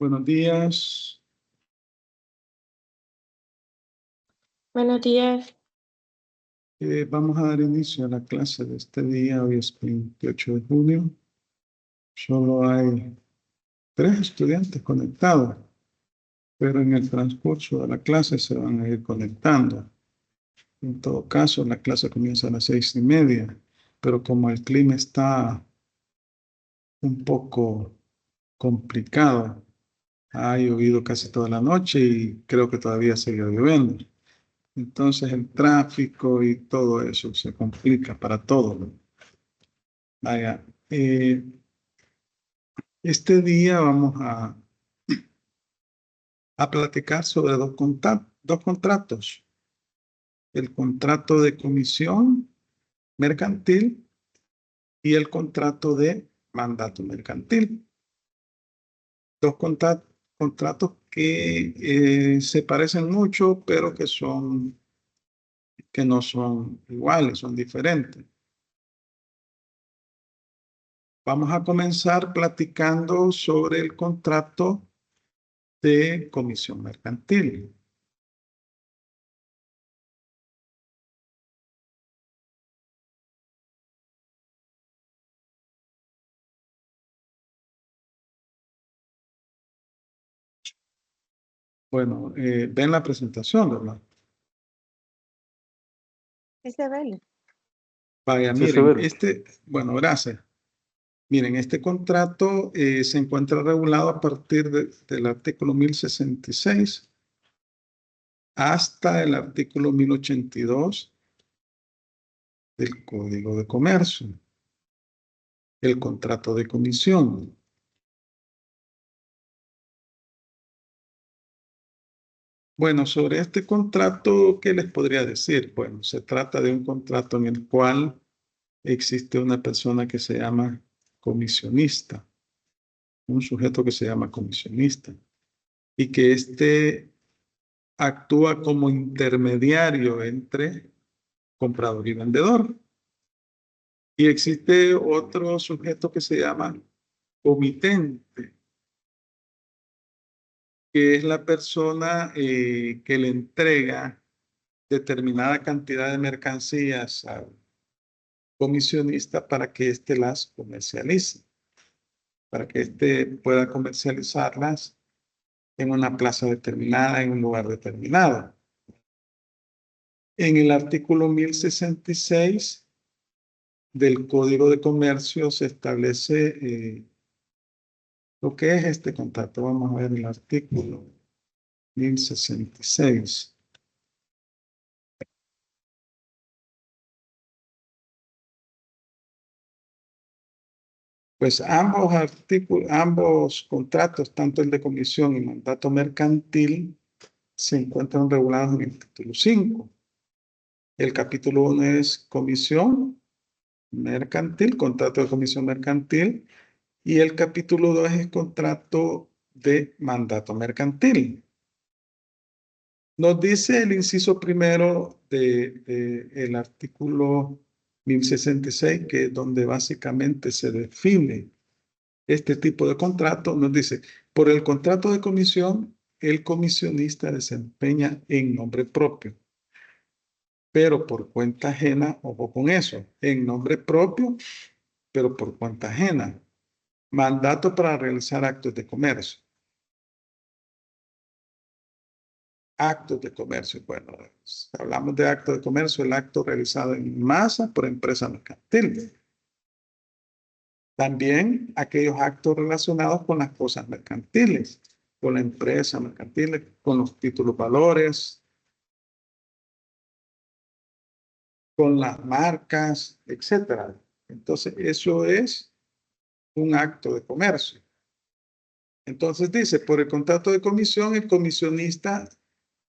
Buenos días. Buenos días. Vamos a dar inicio a la clase de este día. Hoy es 28 de junio. Solo hay 3 estudiantes conectados, pero en el transcurso de la clase se van a ir conectando. En todo caso, la clase comienza a las 6:30, pero como el clima está un poco complicado, ha llovido casi toda la noche y creo que todavía sigue lloviendo. Entonces el tráfico y todo eso se complica para todos. Vaya, este día vamos a platicar sobre dos contratos. El contrato de comisión mercantil y el contrato de mandato mercantil. Dos contratos que se parecen mucho, pero que no son iguales, son diferentes. Vamos a comenzar platicando sobre el contrato de comisión mercantil. Bueno, ven la presentación, ¿verdad? Isabel. Vaya, Sí, miren, Isabel. bueno, gracias. Miren, este contrato se encuentra regulado a partir del artículo 1066 hasta el artículo 1082 del Código de Comercio, el contrato de comisión. Bueno, sobre este contrato, ¿qué les podría decir? Bueno, se trata de un contrato en el cual existe una persona que se llama comisionista, un sujeto que se llama comisionista, y que actúa como intermediario entre comprador y vendedor. Y existe otro sujeto que se llama comitente, que es la persona que le entrega determinada cantidad de mercancías al comisionista para que éste las comercialice, para que éste pueda comercializarlas en una plaza determinada, en un lugar determinado. En el artículo 1066 del Código de Comercio se establece lo que es este contrato. Vamos a ver el artículo 1066. Pues ambos contratos, tanto el de comisión y mandato mercantil, se encuentran regulados en el título 5. El capítulo 1 es comisión mercantil, contrato de comisión mercantil, y el capítulo 2 es contrato de mandato mercantil. Nos dice el inciso primero del artículo 1066, que es donde básicamente se define este tipo de contrato. Nos dice, por el contrato de comisión, el comisionista desempeña en nombre propio, pero por cuenta ajena, ojo con eso, en nombre propio, pero por cuenta ajena. Mandato para realizar actos de comercio. Actos de comercio. Bueno, hablamos de acto de comercio, el acto realizado en masa por empresa mercantil. También aquellos actos relacionados con las cosas mercantiles, con la empresa mercantil, con los títulos valores, con las marcas, etcétera. Entonces, eso es un acto de comercio. Entonces dice, por el contrato de comisión, el comisionista,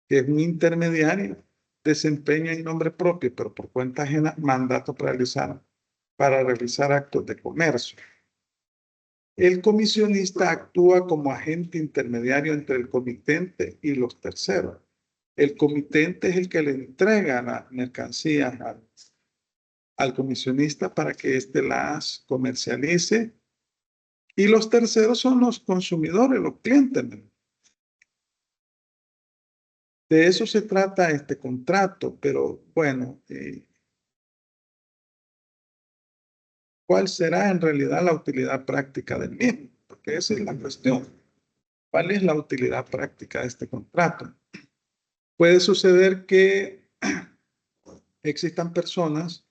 que es un intermediario, desempeña en nombre propio, pero por cuenta ajena, mandato para realizar actos de comercio. El comisionista actúa como agente intermediario entre el comitente y los terceros. El comitente es el que le entrega las mercancías al comisionista para que éste las comercialice Y los terceros son los consumidores, los clientes. De eso se trata este contrato, pero bueno, ¿cuál será en realidad la utilidad práctica del mismo? Porque esa es la cuestión. ¿Cuál es la utilidad práctica de este contrato? Puede suceder que existan personas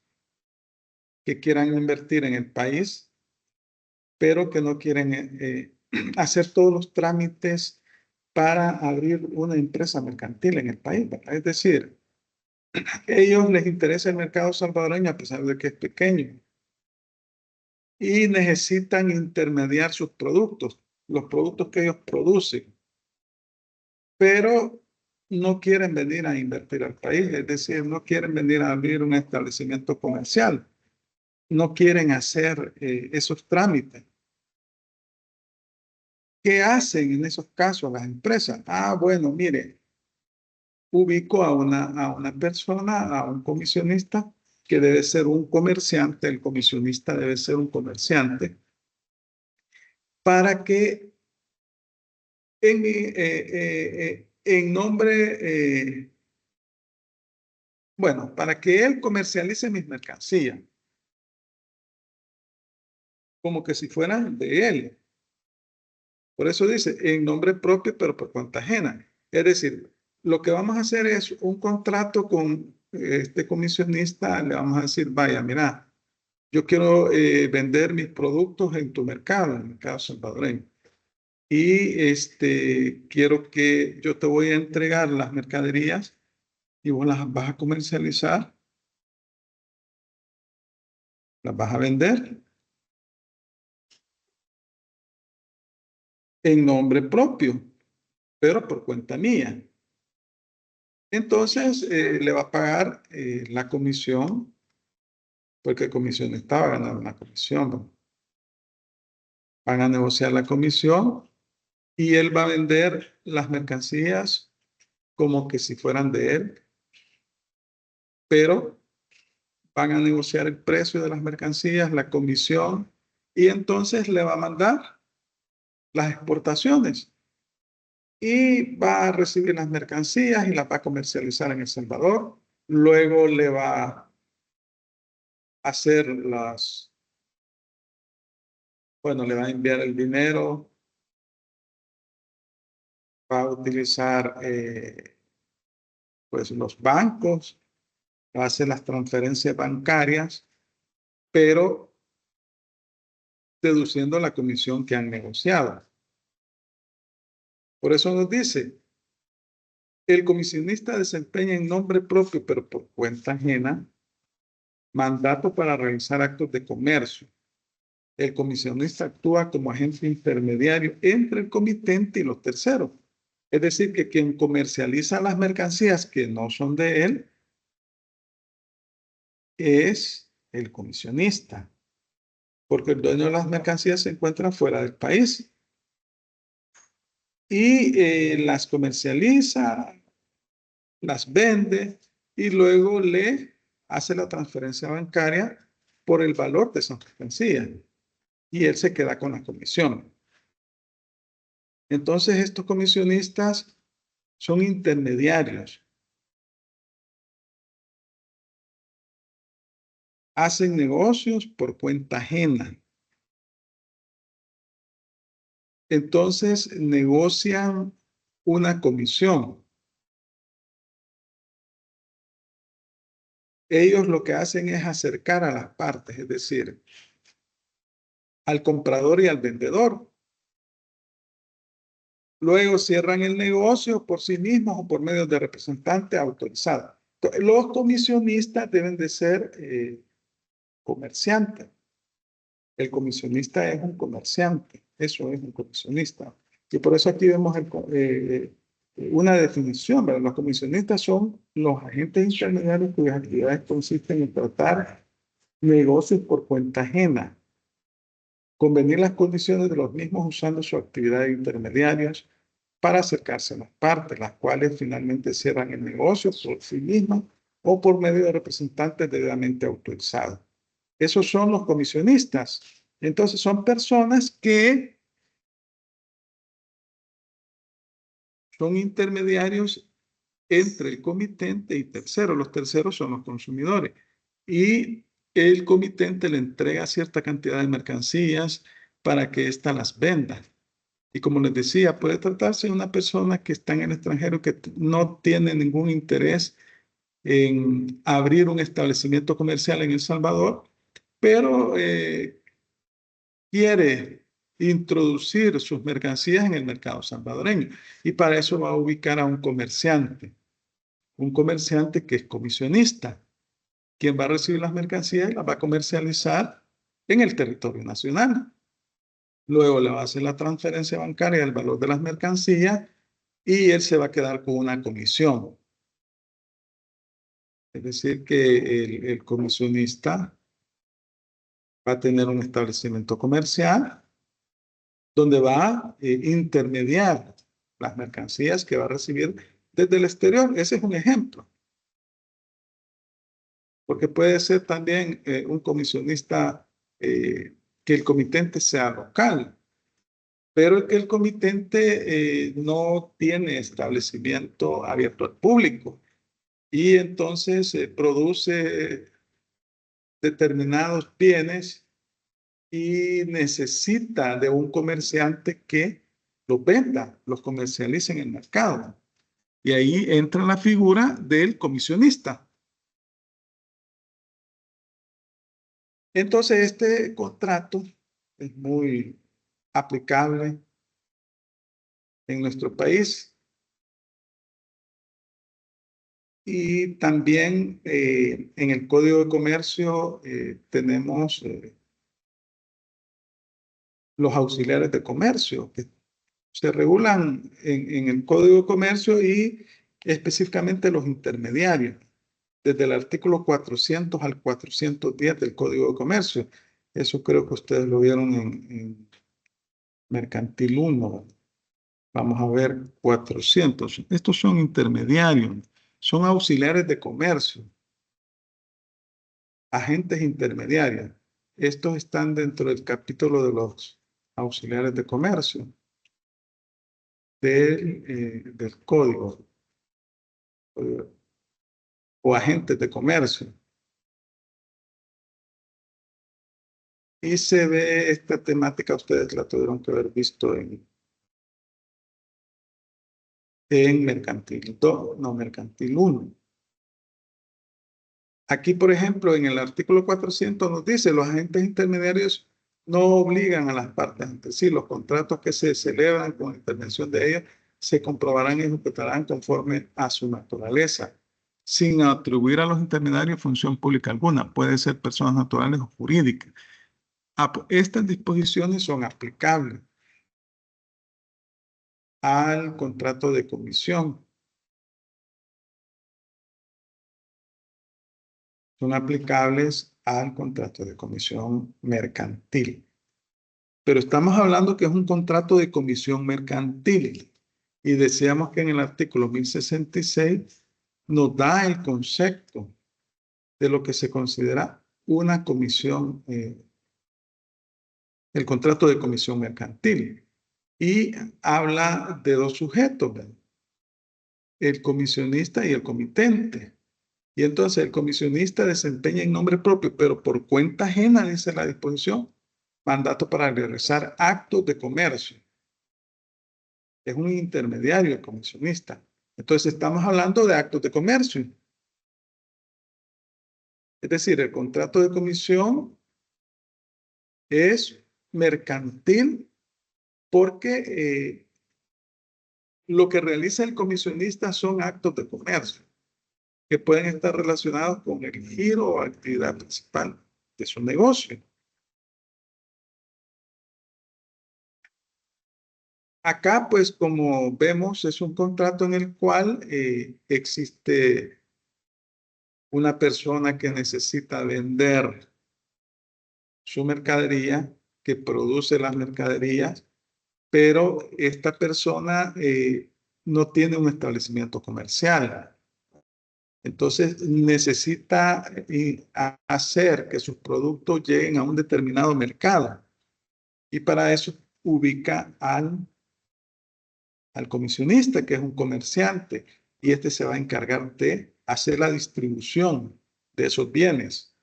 que quieran invertir en el país, pero que no quieren hacer todos los trámites para abrir una empresa mercantil en el país, ¿verdad? Es decir, a ellos les interesa el mercado salvadoreño a pesar de que es pequeño y necesitan intermediar sus productos, los productos que ellos producen, pero no quieren venir a invertir al país, es decir, no quieren venir a abrir un establecimiento comercial, no quieren hacer esos trámites. ¿Qué hacen en esos casos las empresas? Ah, bueno, mire, ubico a una persona, a un comisionista, que debe ser un comerciante, el comisionista debe ser un comerciante, para que en nombre, bueno, para que él comercialice mis mercancías, como que si fueran de él. Por eso dice, en nombre propio, pero por cuenta ajena. Es decir, lo que vamos a hacer es un contrato con este comisionista, le vamos a decir, vaya, mira, yo quiero vender mis productos en tu mercado, en el mercado salvadoreño. Y quiero que yo te voy a entregar las mercaderías y vos las vas a comercializar, las vas a vender en nombre propio, pero por cuenta mía. Entonces, le va a pagar la comisión, porque comisión estaba ganando una comisión, ¿no? Van a negociar la comisión y él va a vender las mercancías como que si fueran de él, pero van a negociar el precio de las mercancías, la comisión, y entonces le va a mandar las exportaciones y va a recibir las mercancías y las va a comercializar en El Salvador. Luego le va a hacer bueno, le va a enviar el dinero, va a utilizar pues los bancos, va a hacer las transferencias bancarias, pero deduciendo la comisión que han negociado. Por eso nos dice, el comisionista desempeña en nombre propio, pero por cuenta ajena, mandato para realizar actos de comercio. El comisionista actúa como agente intermediario entre el comitente y los terceros. Es decir, que quien comercializa las mercancías que no son de él es el comisionista, porque el dueño de las mercancías se encuentra fuera del país y las comercializa, las vende y luego le hace la transferencia bancaria por el valor de esas mercancías y él se queda con la comisión. Entonces estos comisionistas son intermediarios, hacen negocios por cuenta ajena. Entonces negocian una comisión. Ellos lo que hacen es acercar a las partes, es decir, al comprador y al vendedor. Luego cierran el negocio por sí mismos o por medio de representantes autorizados. Los comisionistas deben de ser comerciantes. El comisionista es un comerciante, eso es un comisionista. Y por eso aquí vemos una definición, ¿verdad? Los comisionistas son los agentes intermediarios cuyas actividades consisten en tratar negocios por cuenta ajena, convenir las condiciones de los mismos usando sus actividades intermediarias para acercarse a las partes, las cuales finalmente cierran el negocio por sí mismas o por medio de representantes debidamente autorizados. Esos son los comisionistas. Entonces son personas que son intermediarios entre el comitente y terceros. Los terceros son los consumidores. Y el comitente le entrega cierta cantidad de mercancías para que ésta las venda. Y como les decía, puede tratarse de una persona que está en el extranjero que no tiene ningún interés en abrir un establecimiento comercial en El Salvador, pero quiere introducir sus mercancías en el mercado salvadoreño. Y para eso va a ubicar a un comerciante que es comisionista, quien va a recibir las mercancías y las va a comercializar en el territorio nacional. Luego le va a hacer la transferencia bancaria del valor de las mercancías y él se va a quedar con una comisión. Es decir, que el comisionista va a tener un establecimiento comercial donde va a intermediar las mercancías que va a recibir desde el exterior. Ese es un ejemplo. Porque puede ser también un comisionista que el comitente sea local, pero que el comitente no tiene establecimiento abierto al público y entonces produce determinados bienes y necesita de un comerciante que los venda, los comercialice en el mercado. Y ahí entra la figura del comisionista. Entonces, este contrato es muy aplicable en nuestro país y también en el Código de Comercio tenemos los auxiliares de comercio que se regulan en el Código de Comercio y específicamente los intermediarios, desde el artículo 400 al 410 del Código de Comercio. Eso creo que ustedes lo vieron en Mercantil 1. Vamos a ver 400. Estos son intermediarios, son auxiliares de comercio, agentes intermediarios. Estos están dentro del capítulo de los auxiliares de comercio del código o agentes de comercio. Y se ve esta temática, ustedes la tuvieron que haber visto en Mercantil 2, no, Mercantil 1. Aquí, por ejemplo, en el artículo 400 nos dice, los agentes intermediarios no obligan a las partes entre sí. Los contratos que se celebran con intervención de ellos se comprobarán y ejecutarán conforme a su naturaleza, sin atribuir a los intermediarios función pública alguna. Puede ser personas naturales o jurídicas. Estas disposiciones son aplicables al contrato de comisión. Son aplicables al contrato de comisión mercantil. Pero estamos hablando que es un contrato de comisión mercantil. Y decíamos que en el artículo 1066 nos da el concepto de lo que se considera una comisión, el contrato de comisión mercantil. Y habla de dos sujetos, ¿verdad? El comisionista y el comitente. Y entonces el comisionista desempeña en nombre propio, pero por cuenta ajena, dice la disposición, mandato para realizar actos de comercio. Es un intermediario el comisionista. Entonces estamos hablando de actos de comercio. Es decir, el contrato de comisión es mercantil porque lo que realiza el comisionista son actos de comercio que pueden estar relacionados con el giro o actividad principal de su negocio. Acá, pues, como vemos, es un contrato en el cual existe una persona que necesita vender su mercadería, que produce las mercaderías, pero esta persona no tiene un establecimiento comercial. Entonces necesita hacer que sus productos lleguen a un determinado mercado. Y para eso ubica al comisionista, que es un comerciante, y este se va a encargar de hacer la distribución de esos bienes.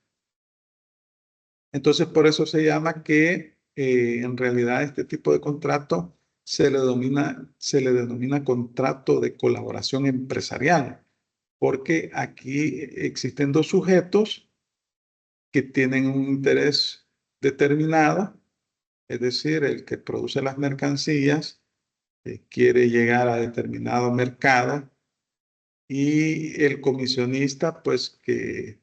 Entonces, por eso se llama que en realidad este tipo de contrato se le denomina contrato de colaboración empresarial, porque aquí existen dos sujetos que tienen un interés determinado, es decir, el que produce las mercancías quiere llegar a determinado mercado y el comisionista, pues que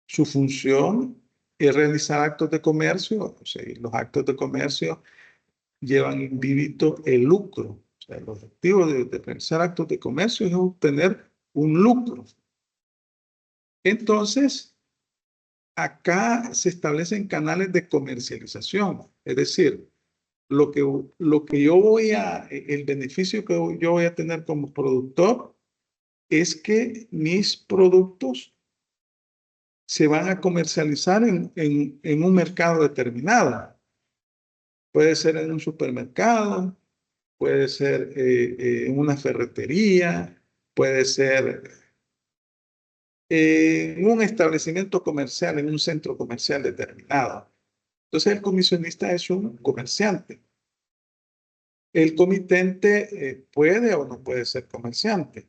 su función es realizar actos de comercio, o sea, y los actos de comercio llevan indíbito el lucro. O sea, el objetivo de realizar actos de comercio es obtener un lucro. Entonces, acá se establecen canales de comercialización, es decir, el beneficio que yo voy a tener como productor es que mis productos se van a comercializar en un mercado determinado. Puede ser en un supermercado, puede ser en una ferretería, puede ser en un establecimiento comercial, en un centro comercial determinado. Entonces el comisionista es un comerciante. El comitente puede o no puede ser comerciante,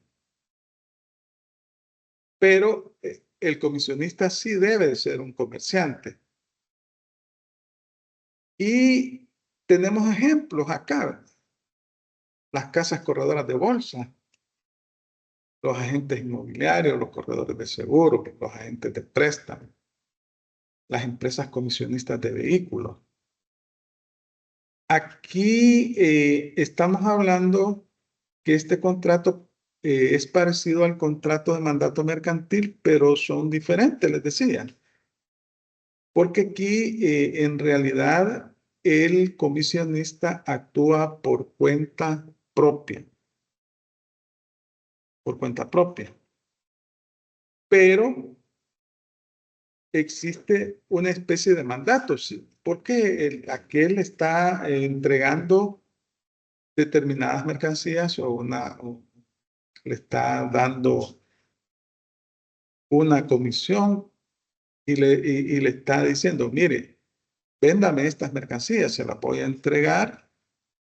pero el comisionista sí debe ser un comerciante. Y tenemos ejemplos acá. Las casas corredoras de bolsa, los agentes inmobiliarios, los corredores de seguro, los agentes de préstamo, las empresas comisionistas de vehículos. Aquí estamos hablando que este contrato es parecido al contrato de mandato mercantil, pero son diferentes, les decía. Porque aquí en realidad el comisionista actúa por cuenta propia. Por cuenta propia. Pero existe una especie de mandato, ¿sí? Porque aquel está entregando determinadas mercancías o le está dando una comisión y le está diciendo, mire, véndame estas mercancías, se las voy a entregar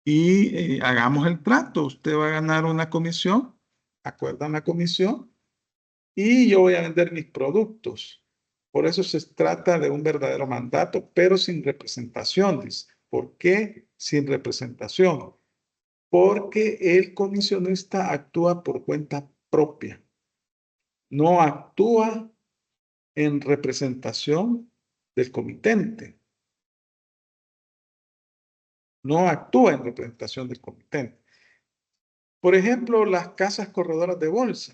y hagamos el trato. Usted va a ganar una comisión, acuerdan la comisión, y yo voy a vender mis productos. Por eso se trata de un verdadero mandato, pero sin representación. Dice. ¿Por qué sin representación? Porque el comisionista actúa por cuenta propia. No actúa en representación del comitente. No actúa en representación del comitente. Por ejemplo, las casas corredoras de bolsa.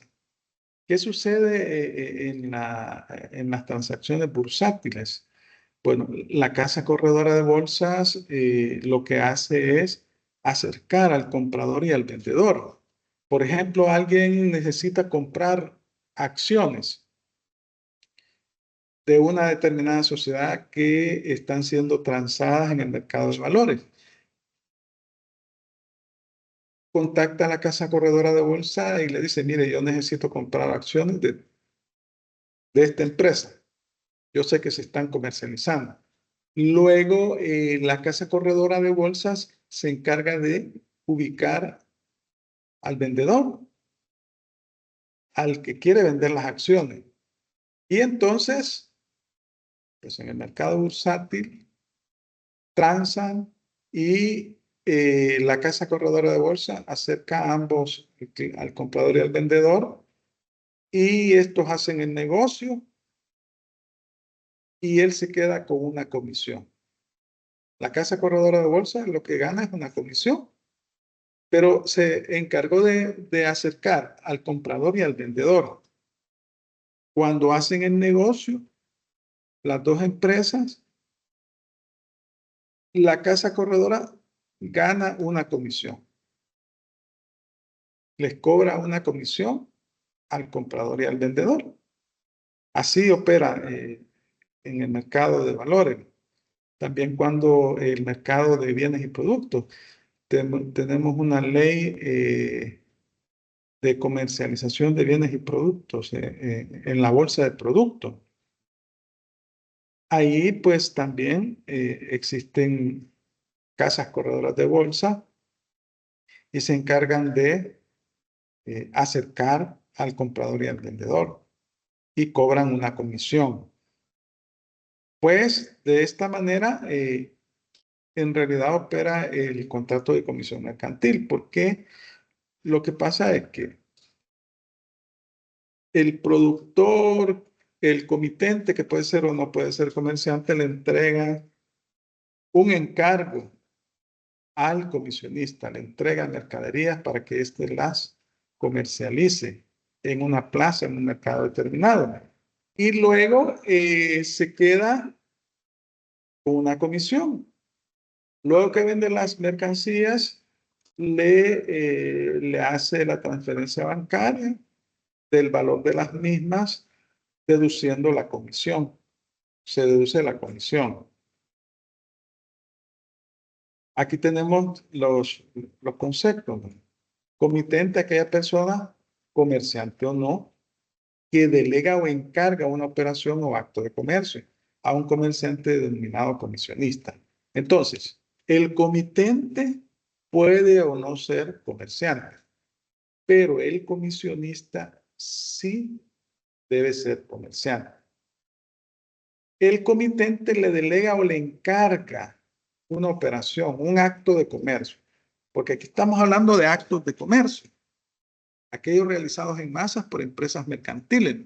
¿Qué sucede en las transacciones bursátiles? Bueno, la casa corredora de bolsas lo que hace es acercar al comprador y al vendedor. Por ejemplo, alguien necesita comprar acciones de una determinada sociedad que están siendo transadas en el mercado de valores. Contacta a la casa corredora de bolsa y le dice, mire, yo necesito comprar acciones de esta empresa. Yo sé que se están comercializando. Luego, la casa corredora de bolsas se encarga de ubicar al vendedor, al que quiere vender las acciones. Y entonces, pues en el mercado bursátil, transan y la casa corredora de bolsa acerca a ambos, al comprador y al vendedor, y estos hacen el negocio y él se queda con una comisión. La casa corredora de bolsa lo que gana es una comisión, pero se encargó de acercar al comprador y al vendedor. Cuando hacen el negocio, las dos empresas, la casa corredora gana una comisión. Les cobra una comisión al comprador y al vendedor. Así opera en el mercado de valores. también cuando el mercado de bienes y productos, tenemos una ley de comercialización de bienes y productos en la bolsa de productos. Ahí pues también existen casas corredoras de bolsa y se encargan de acercar al comprador y al vendedor y cobran una comisión. Pues de esta manera en realidad opera el contrato de comisión mercantil, porque lo que pasa es que el productor, el comitente, que puede ser o no puede ser comerciante, le entrega un encargo al comisionista, le entrega mercaderías para que éste las comercialice en una plaza, en un mercado determinado. Y luego se queda con una comisión. Luego que vende las mercancías, le hace la transferencia bancaria del valor de las mismas, deduciendo la comisión. Se deduce la comisión. Aquí tenemos los conceptos. Comitente, aquella persona, comerciante o no, que delega o encarga una operación o acto de comercio a un comerciante denominado comisionista. Entonces, el comitente puede o no ser comerciante, pero el comisionista sí debe ser comerciante. El comitente le delega o le encarga una operación, un acto de comercio, porque aquí estamos hablando de actos de comercio, aquellos realizados en masas por empresas mercantiles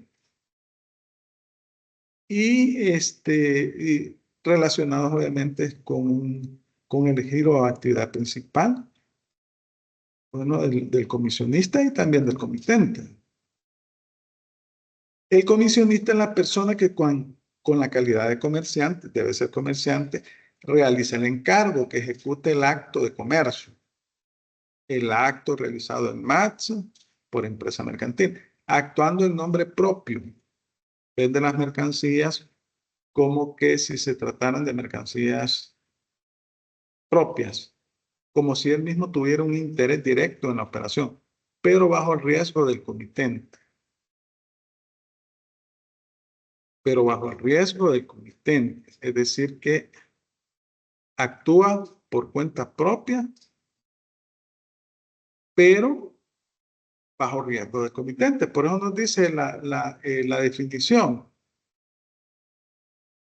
y relacionados obviamente con el giro de actividad principal, bueno, del comisionista y también del comitente. El comisionista es la persona que con la calidad de comerciante, debe ser comerciante, realiza el encargo que ejecute el acto de comercio. El acto realizado en marzo por empresa mercantil, actuando en nombre propio. Vende las mercancías como que si se trataran de mercancías propias, como si él mismo tuviera un interés directo en la operación, pero bajo el riesgo del comitente. Pero bajo el riesgo del comitente, es decir, que actúa por cuenta propia, pero bajo riesgo del comitente. Por eso nos dice la definición,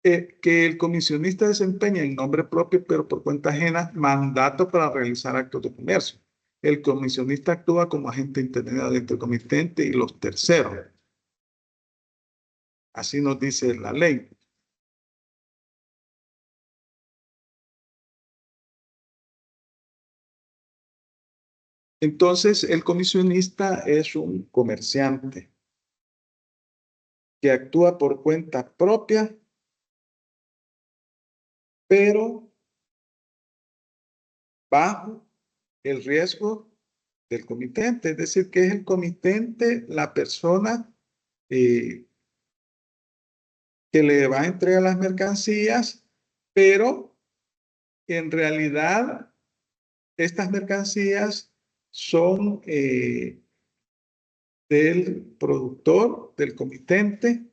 que el comisionista desempeña en nombre propio, pero por cuenta ajena, mandato para realizar actos de comercio. El comisionista actúa como agente intermediario entre el comitente y los terceros. Así nos dice la ley. Entonces, el comisionista es un comerciante que actúa por cuenta propia, pero bajo el riesgo del comitente. Es decir, que es el comitente la persona que le va a entregar las mercancías, pero en realidad estas mercancías son del productor, del comitente,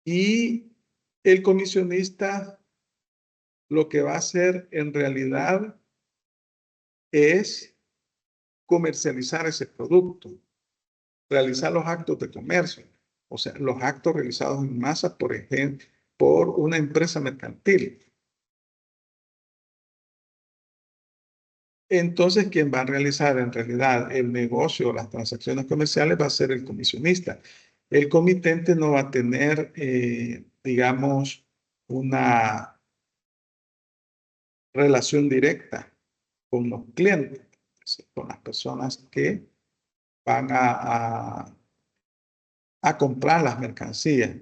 y el comisionista lo que va a hacer en realidad es comercializar ese producto, realizar los actos de comercio, o sea, los actos realizados en masa, por ejemplo, por una empresa mercantil. Entonces, quien va a realizar en realidad el negocio o las transacciones comerciales va a ser el comisionista. El comitente no va a tener, digamos, una relación directa con los clientes, con las personas que van a comprar las mercancías.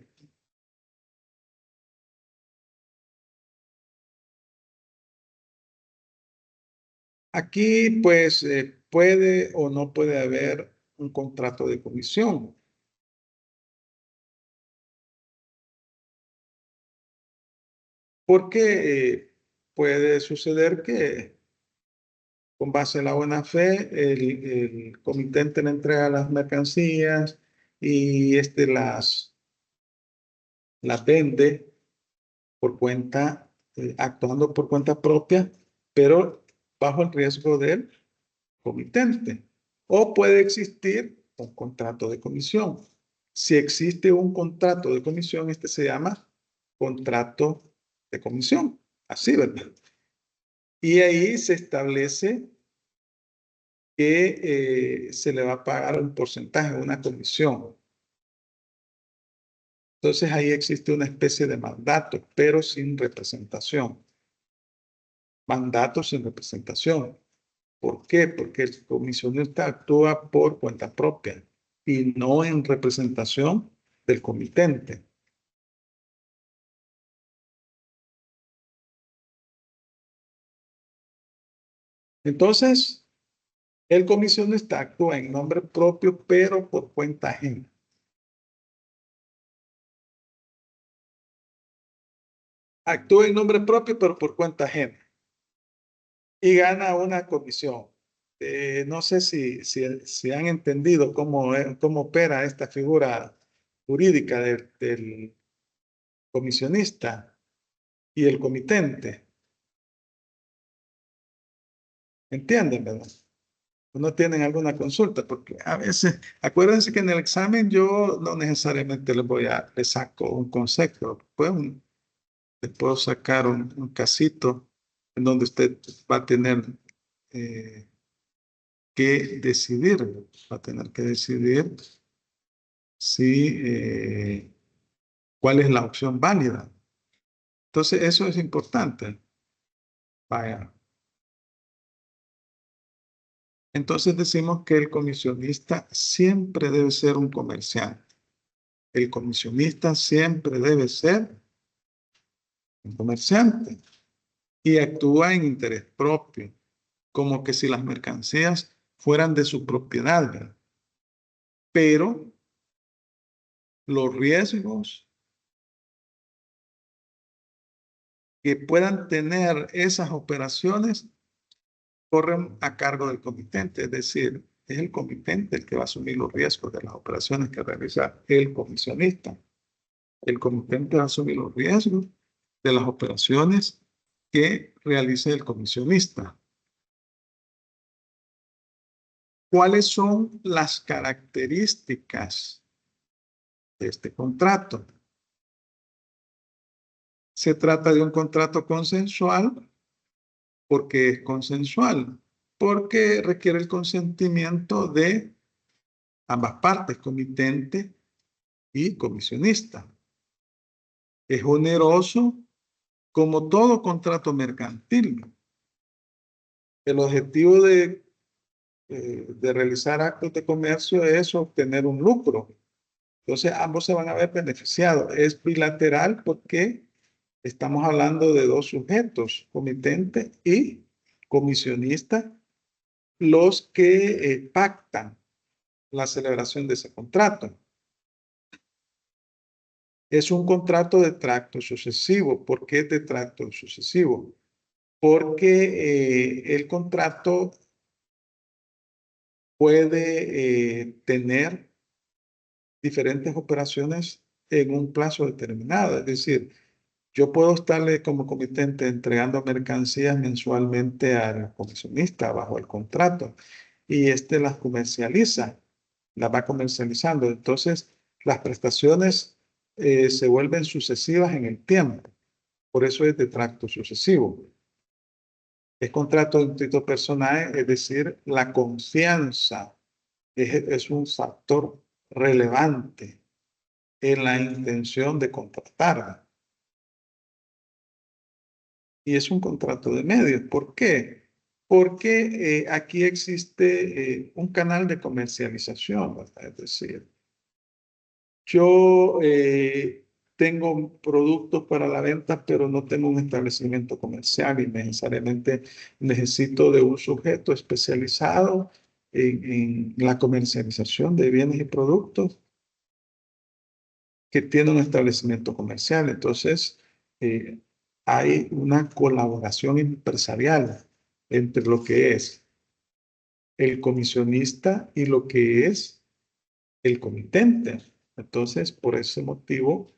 Aquí, pues, puede o no puede haber un contrato de comisión. Porque puede suceder que con base en la buena fe, el comitente le entrega las mercancías y las vende por cuenta, actuando por cuenta propia, pero bajo el riesgo del comitente. O puede existir un contrato de comisión. Si existe un contrato de comisión, este se llama contrato de comisión. Así, ¿verdad? Y ahí se establece que se le va a pagar un porcentaje, una comisión. Entonces ahí existe una especie de mandato, pero sin representación. Mandato sin representación. ¿Por qué? Porque el comisionista actúa por cuenta propia y no en representación del comitente. Entonces, el comisionista actúa en nombre propio, pero por cuenta ajena. Actúa en nombre propio, pero por cuenta ajena. Y gana una comisión. No sé si han entendido cómo opera esta figura jurídica del comisionista y el comitente. ¿Entienden, verdad? ¿No tienen alguna consulta? Porque a veces, acuérdense que en el examen yo no necesariamente les saco un concepto. Pues les puedo sacar un casito en donde usted va a tener eh, que decidir, va a tener que decidir si, cuál es la opción válida. Entonces, eso es importante. Vaya. Entonces decimos que el comisionista siempre debe ser un comerciante. El comisionista siempre debe ser un comerciante y actúa en interés propio, como que si las mercancías fueran de su propiedad, ¿verdad? Pero los riesgos que puedan tener esas operaciones corren a cargo del comitente, es decir, es el comitente el que va a asumir los riesgos de las operaciones que realiza el comisionista. El comitente va a asumir los riesgos de las operaciones que realice el comisionista. ¿Cuáles son las características de este contrato? Se trata de un contrato consensual. ¿Por qué es consensual? Porque requiere el consentimiento de ambas partes, comitente y comisionista. Es oneroso como todo contrato mercantil. El objetivo de realizar actos de comercio es obtener un lucro. Entonces, ambos se van a ver beneficiados. Es bilateral porque estamos hablando de dos sujetos, comitente y comisionista, los que pactan la celebración de ese contrato. Es un contrato de tracto sucesivo. ¿Por qué de tracto sucesivo? Porque el contrato puede tener diferentes operaciones en un plazo determinado. Es decir, yo puedo estarle como comitente entregando mercancías mensualmente al comisionista bajo el contrato y este las comercializa, las va comercializando. Entonces, las prestaciones se vuelven sucesivas en el tiempo. Por eso es de tracto sucesivo. Es contrato de un título personal, es decir, la confianza es un factor relevante en la intención de contratar. Y es un contrato de medios. ¿Por qué? Porque aquí existe un canal de comercialización, ¿verdad? Es decir, yo tengo productos para la venta, pero no tengo un establecimiento comercial y necesariamente necesito de un sujeto especializado en la comercialización de bienes y productos que tiene un establecimiento comercial. Entonces, hay una colaboración empresarial entre lo que es el comisionista y lo que es el comitente. Entonces, por ese motivo,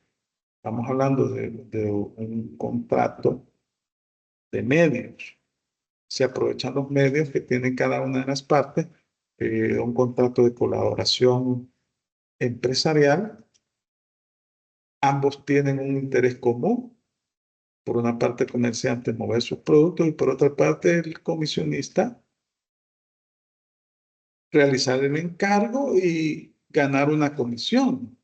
estamos hablando de un contrato de medios. Se aprovechan los medios que tienen cada una de las partes, un contrato de colaboración empresarial. Ambos tienen un interés común. Por una parte, el comerciante mover sus productos y por otra parte, el comisionista realizar el encargo y ganar una comisión.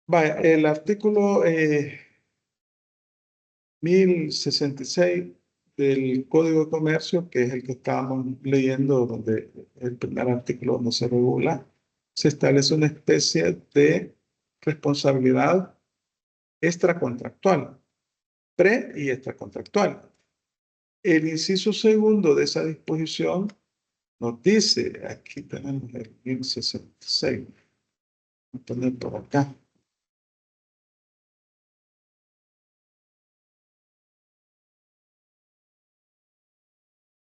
Vaya, el artículo 1066 del Código de Comercio, que es el que estábamos leyendo, donde el primer artículo donde se regula, se establece una especie de responsabilidad extracontractual, pre y extracontractual. El inciso segundo de esa disposición nos dice, aquí tenemos el 1066, voy a poner por acá.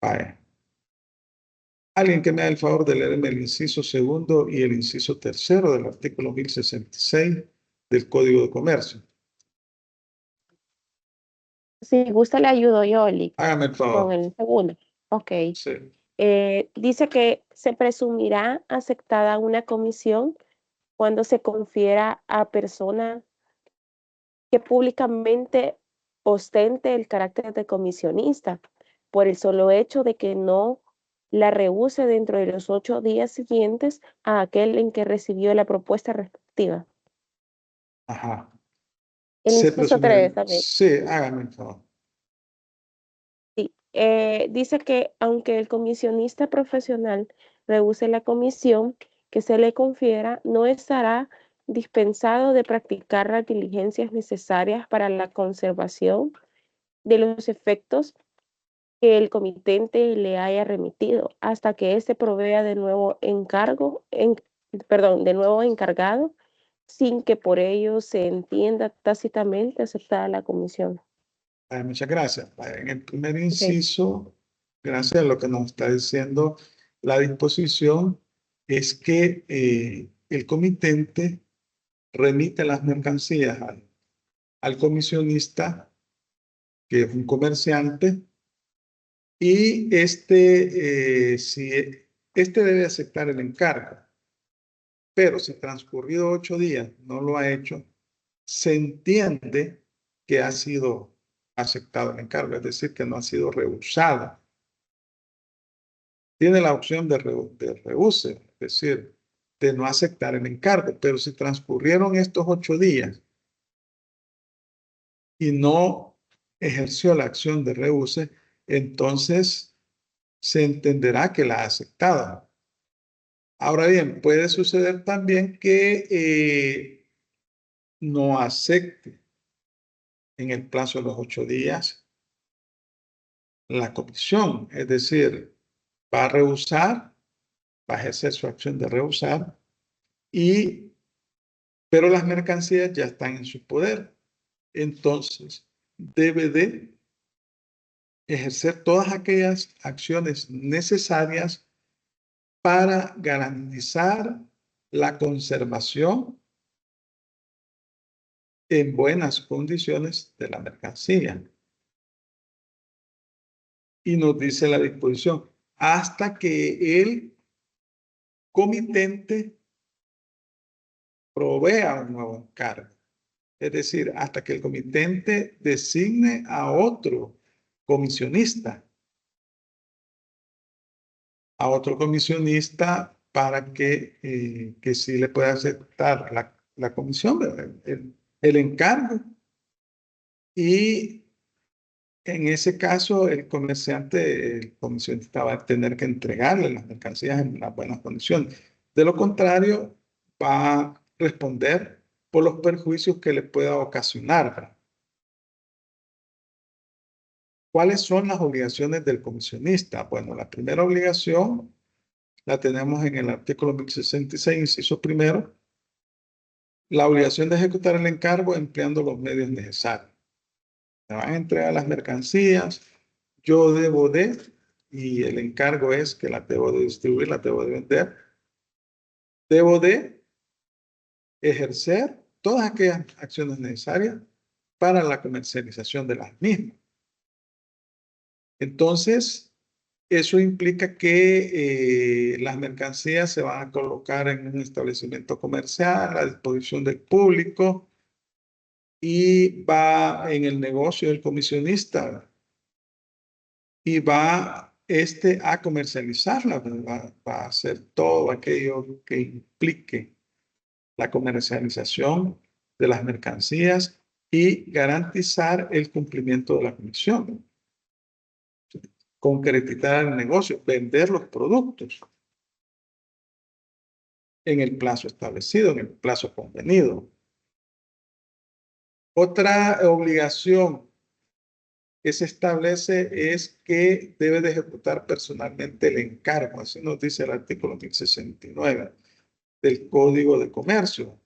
Vaya. Alguien que me haga el favor de leerme el inciso segundo y el inciso tercero del artículo 1066 del Código de Comercio. Si gusta, le ayudo yo, Oli, Hágame el con favor. el segundo. Ok. Sí. Dice que se presumirá aceptada una comisión cuando se confiera a persona que públicamente ostente el carácter de comisionista por el solo hecho de que no la rehúse dentro de los 8 días siguientes a aquel en que recibió la propuesta respectiva. Ajá. El Se inciso 3 presume. también. Sí, hágame el favor. Sí, dice que aunque el comisionista profesional rehúse la comisión que se le confiera, no estará dispensado de practicar las diligencias necesarias para la conservación de los efectos que el comitente le haya remitido hasta que éste provea de nuevo de nuevo encargado, sin que por ello se entienda tácitamente aceptada la comisión. Muchas gracias. En el primer Okay. inciso, gracias a lo que nos está diciendo la disposición, es que el comitente remite las mercancías al comisionista, que es un comerciante, y si este debe aceptar el encargo, pero si transcurrido 8 días no lo ha hecho, se entiende que ha sido aceptado el encargo, es decir, que no ha sido rehusado. Tiene la opción de rehuse, es decir, de no aceptar el encargo, pero si transcurrieron estos 8 días y no ejerció la acción de rehuse, entonces se entenderá que la ha aceptado. Ahora bien, puede suceder también que no acepte en el plazo de los 8 días la comisión, es decir, va a rehusar, va a ejercer su acción de rehusar, pero las mercancías ya están en su poder. Entonces, debe de ejercer todas aquellas acciones necesarias para garantizar la conservación en buenas condiciones de la mercancía. Y nos dice la disposición, hasta que el comitente provea un nuevo encargo. Es decir, hasta que el comitente designe a otro comisionista, para que sí le pueda aceptar la comisión, el encargo. Y en ese caso, el comisionista va a tener que entregarle las mercancías en las buenas condiciones. De lo contrario, va a responder por los perjuicios que le pueda ocasionar. ¿Cuáles son las obligaciones del comisionista? Bueno, la primera obligación la tenemos en el artículo 1066, inciso primero, La obligación de ejecutar el encargo empleando los medios necesarios. Me van a entregar las mercancías, yo debo de, y el encargo es que las debo de distribuir, las debo de vender. Debo de ejercer todas aquellas acciones necesarias para la comercialización de las mismas. Entonces, eso implica que las mercancías se van a colocar en un establecimiento comercial a disposición del público y va en el negocio del comisionista y va a comercializarla, va a hacer todo aquello que implique la comercialización de las mercancías y garantizar el cumplimiento de la comisión. Concretizar el negocio, vender los productos en el plazo establecido, en el plazo convenido. Otra obligación que se establece es que debe de ejecutar personalmente el encargo. Así nos dice el artículo 1069 del Código de Comercio.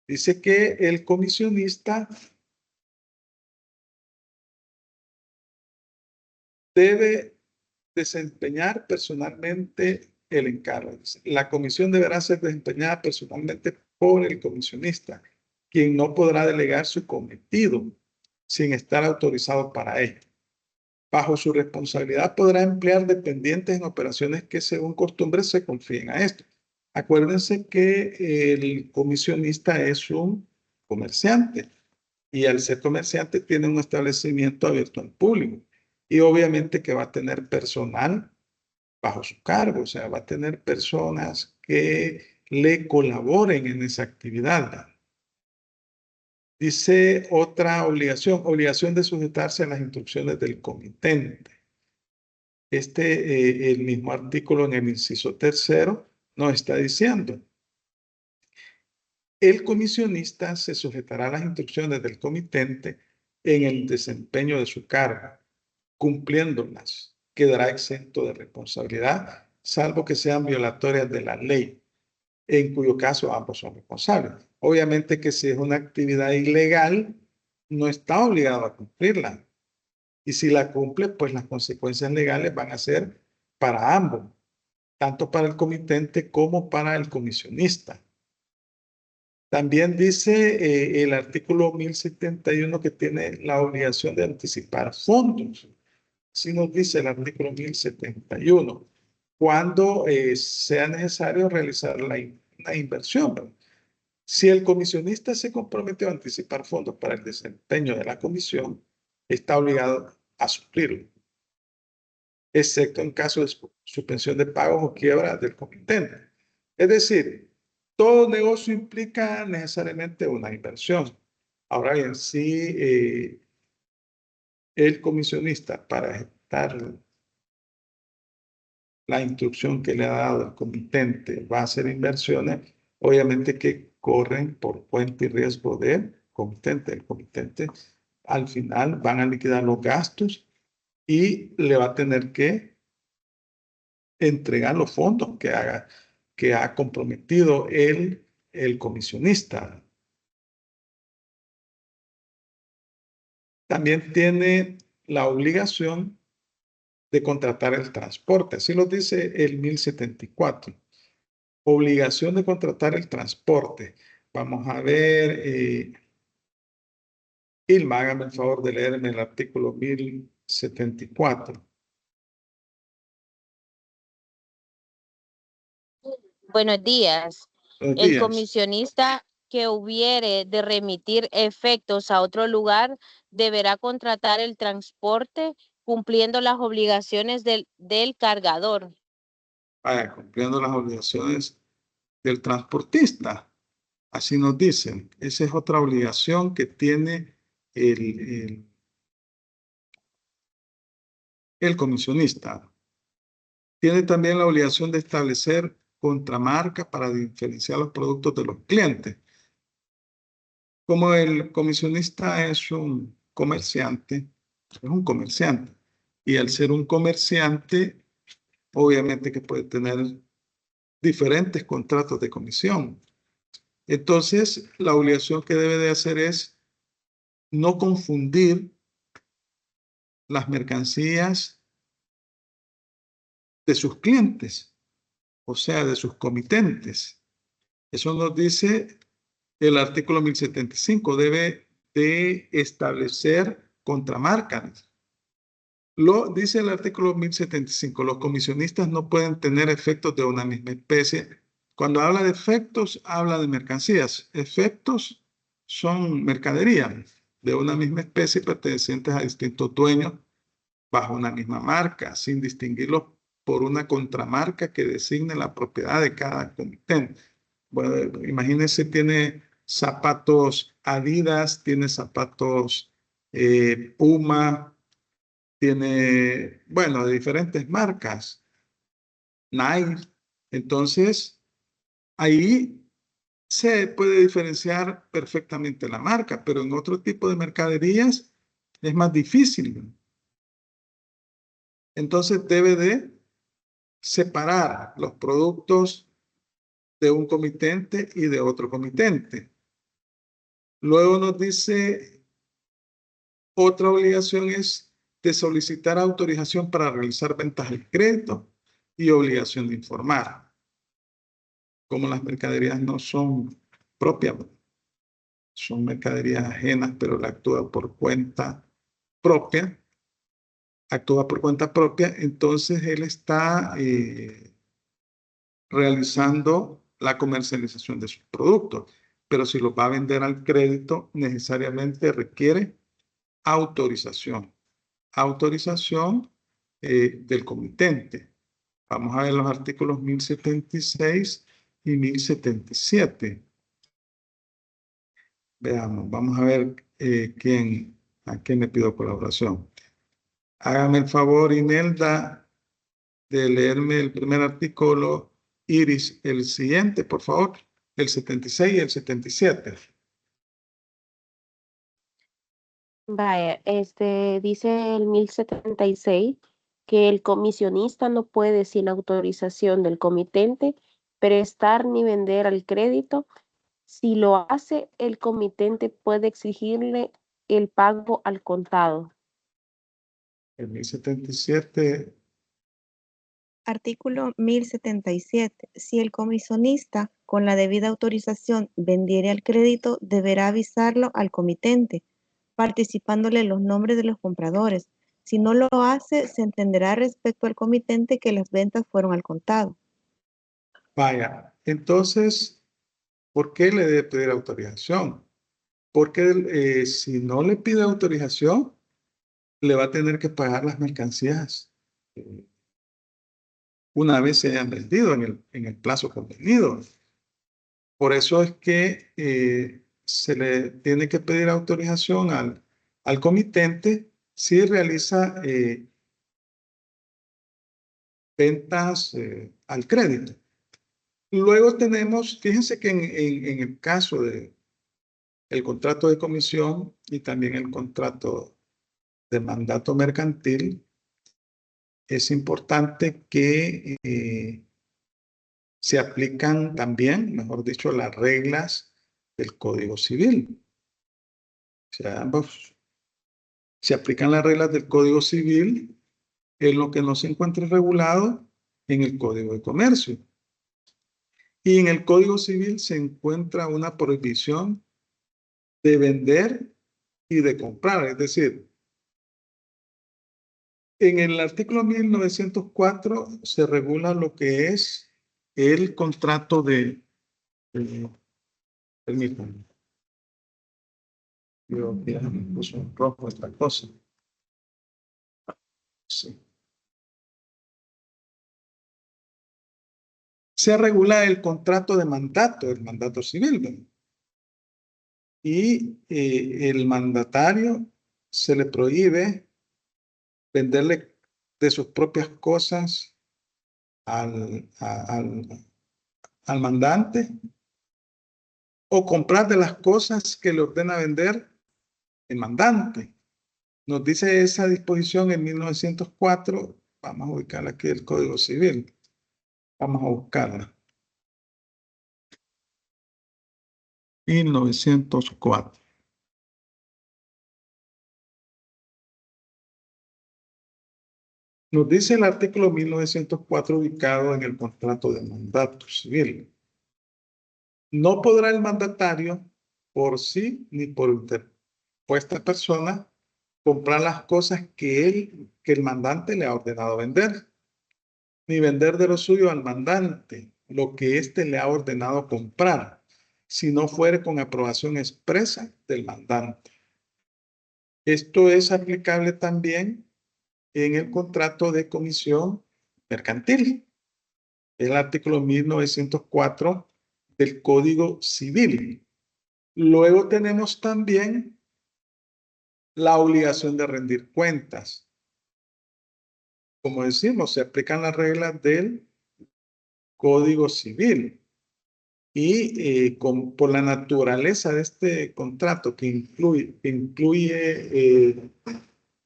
Dice que el comisionista debe desempeñar personalmente el encargo. La comisión deberá ser desempeñada personalmente por el comisionista, quien no podrá delegar su cometido sin estar autorizado para ello. Bajo su responsabilidad podrá emplear dependientes en operaciones que según costumbre se confíen a esto. Acuérdense que el comisionista es un comerciante y al ser comerciante tiene un establecimiento abierto al público y obviamente que va a tener personal bajo su cargo, o sea, va a tener personas que le colaboren en esa actividad. Dice otra obligación de sujetarse a las instrucciones del comitente. El mismo artículo en el inciso tercero nos está diciendo, el comisionista se sujetará a las instrucciones del comitente en el desempeño de su cargo, cumpliéndolas. Quedará exento de responsabilidad, salvo que sean violatorias de la ley, en cuyo caso ambos son responsables. Obviamente que si es una actividad ilegal, no está obligado a cumplirla. Y si la cumple, pues las consecuencias legales van a ser para ambos, tanto para el comitente como para el comisionista. También dice el artículo 1071 que tiene la obligación de anticipar fondos. Así nos dice el artículo 1071. Cuando sea necesario realizar una inversión, ¿verdad? Si el comisionista se comprometió a anticipar fondos para el desempeño de la comisión, está obligado a suplirlo, excepto en caso de suspensión de pagos o quiebra del comitente. Es decir, todo negocio implica necesariamente una inversión. Ahora bien, si el comisionista para ejecutar la instrucción que le ha dado el comitente va a hacer inversiones, obviamente que corren por cuenta y riesgo del comitente. El comitente al final van a liquidar los gastos y le va a tener que entregar los fondos que ha comprometido el comisionista. También tiene la obligación de contratar el transporte. Así lo dice el 1074. Obligación de contratar el transporte. Vamos a ver, Ilma, hágame el favor de leerme el artículo 1074. Buenos días. Buenos El días. comisionista que hubiere de remitir efectos a otro lugar deberá contratar el transporte cumpliendo las obligaciones del cargador. Vaya, cumpliendo las obligaciones del transportista. Así nos dicen. Esa es otra obligación que tiene el comisionista. Tiene también la obligación de establecer contramarca para diferenciar los productos de los clientes. Como el comisionista es un comerciante, y al ser un comerciante, obviamente que puede tener diferentes contratos de comisión. Entonces, la obligación que debe de hacer es no confundir las mercancías de sus clientes, o sea, de sus comitentes. Eso nos dice el artículo 1075, debe de establecer contramarcas. Lo dice el artículo 1075, los comisionistas no pueden tener efectos de una misma especie. Cuando habla de efectos, habla de mercancías. Efectos son mercaderías de una misma especie pertenecientes a distintos dueños bajo una misma marca, sin distinguirlos por una contramarca que designe la propiedad de cada comitente. Bueno, imagínense, tiene zapatos Adidas, tiene zapatos Puma, tiene, bueno, de diferentes marcas, Nike. Entonces, ahí se puede diferenciar perfectamente la marca, pero en otro tipo de mercaderías es más difícil. Entonces, debe de separar los productos de un comitente y de otro comitente. Luego nos dice, otra obligación es de solicitar autorización para realizar ventas al crédito y obligación de informar. Como las mercaderías no son propias, son mercaderías ajenas, pero la actúa por cuenta propia, entonces él está realizando la comercialización de sus productos. Pero si los va a vender al crédito, necesariamente requiere autorización. Autorización del comitente. Vamos a ver los artículos 1076 y 1077. Veamos, vamos a ver a quién le pido colaboración. Hágame el favor, Imelda, de leerme el primer artículo. Iris, el siguiente, por favor, el 76 y el 77. Vaya, dice el 1076 que el comisionista no puede, sin autorización del comitente, prestar ni vender al crédito. Si lo hace, el comitente puede exigirle el pago al contado. El 1077. Artículo 1077. Si el comisionista, con la debida autorización, vendiere al crédito, deberá avisarlo al comitente, participándole los nombres de los compradores. Si no lo hace, se entenderá respecto al comitente que las ventas fueron al contado. Vaya, entonces, ¿por qué le debe pedir autorización? Porque si no le pide autorización, le va a tener que pagar las mercancías una vez se hayan vendido en el plazo convenido. Por eso es que se le tiene que pedir autorización al comitente si realiza ventas al crédito. Luego tenemos, fíjense que en el caso de el contrato de comisión y también el contrato de mandato mercantil, es importante que se aplican también, mejor dicho, las reglas del Código Civil. O sea, ambos se aplican las reglas del Código Civil en lo que no se encuentra regulado en el Código de Comercio. Y en el Código Civil se encuentra una prohibición de vender y de comprar. Es decir, en el artículo 1904 se regula lo que es el contrato permítanme. Yo ya me puso en rojo esta cosa. Sí. Se regula el contrato de mandato, el mandato civil, ¿no? Y el mandatario se le prohíbe venderle de sus propias cosas al mandante o comprar de las cosas que le ordena vender el mandante. Nos dice esa disposición en 1904. Vamos a ubicarla aquí, el Código Civil. Vamos a buscarla. 1904. Nos dice el artículo 1904 ubicado en el contrato de mandato civil. No podrá el mandatario por sí ni por interpuesta persona comprar las cosas que el mandante le ha ordenado vender, ni vender de lo suyo al mandante lo que éste le ha ordenado comprar, si no fuere con aprobación expresa del mandante. Esto es aplicable también en el contrato de comisión mercantil, el artículo 1904 del Código Civil. Luego tenemos también la obligación de rendir cuentas. Como decimos, se aplican las reglas del Código Civil. Y por la naturaleza de este contrato que incluye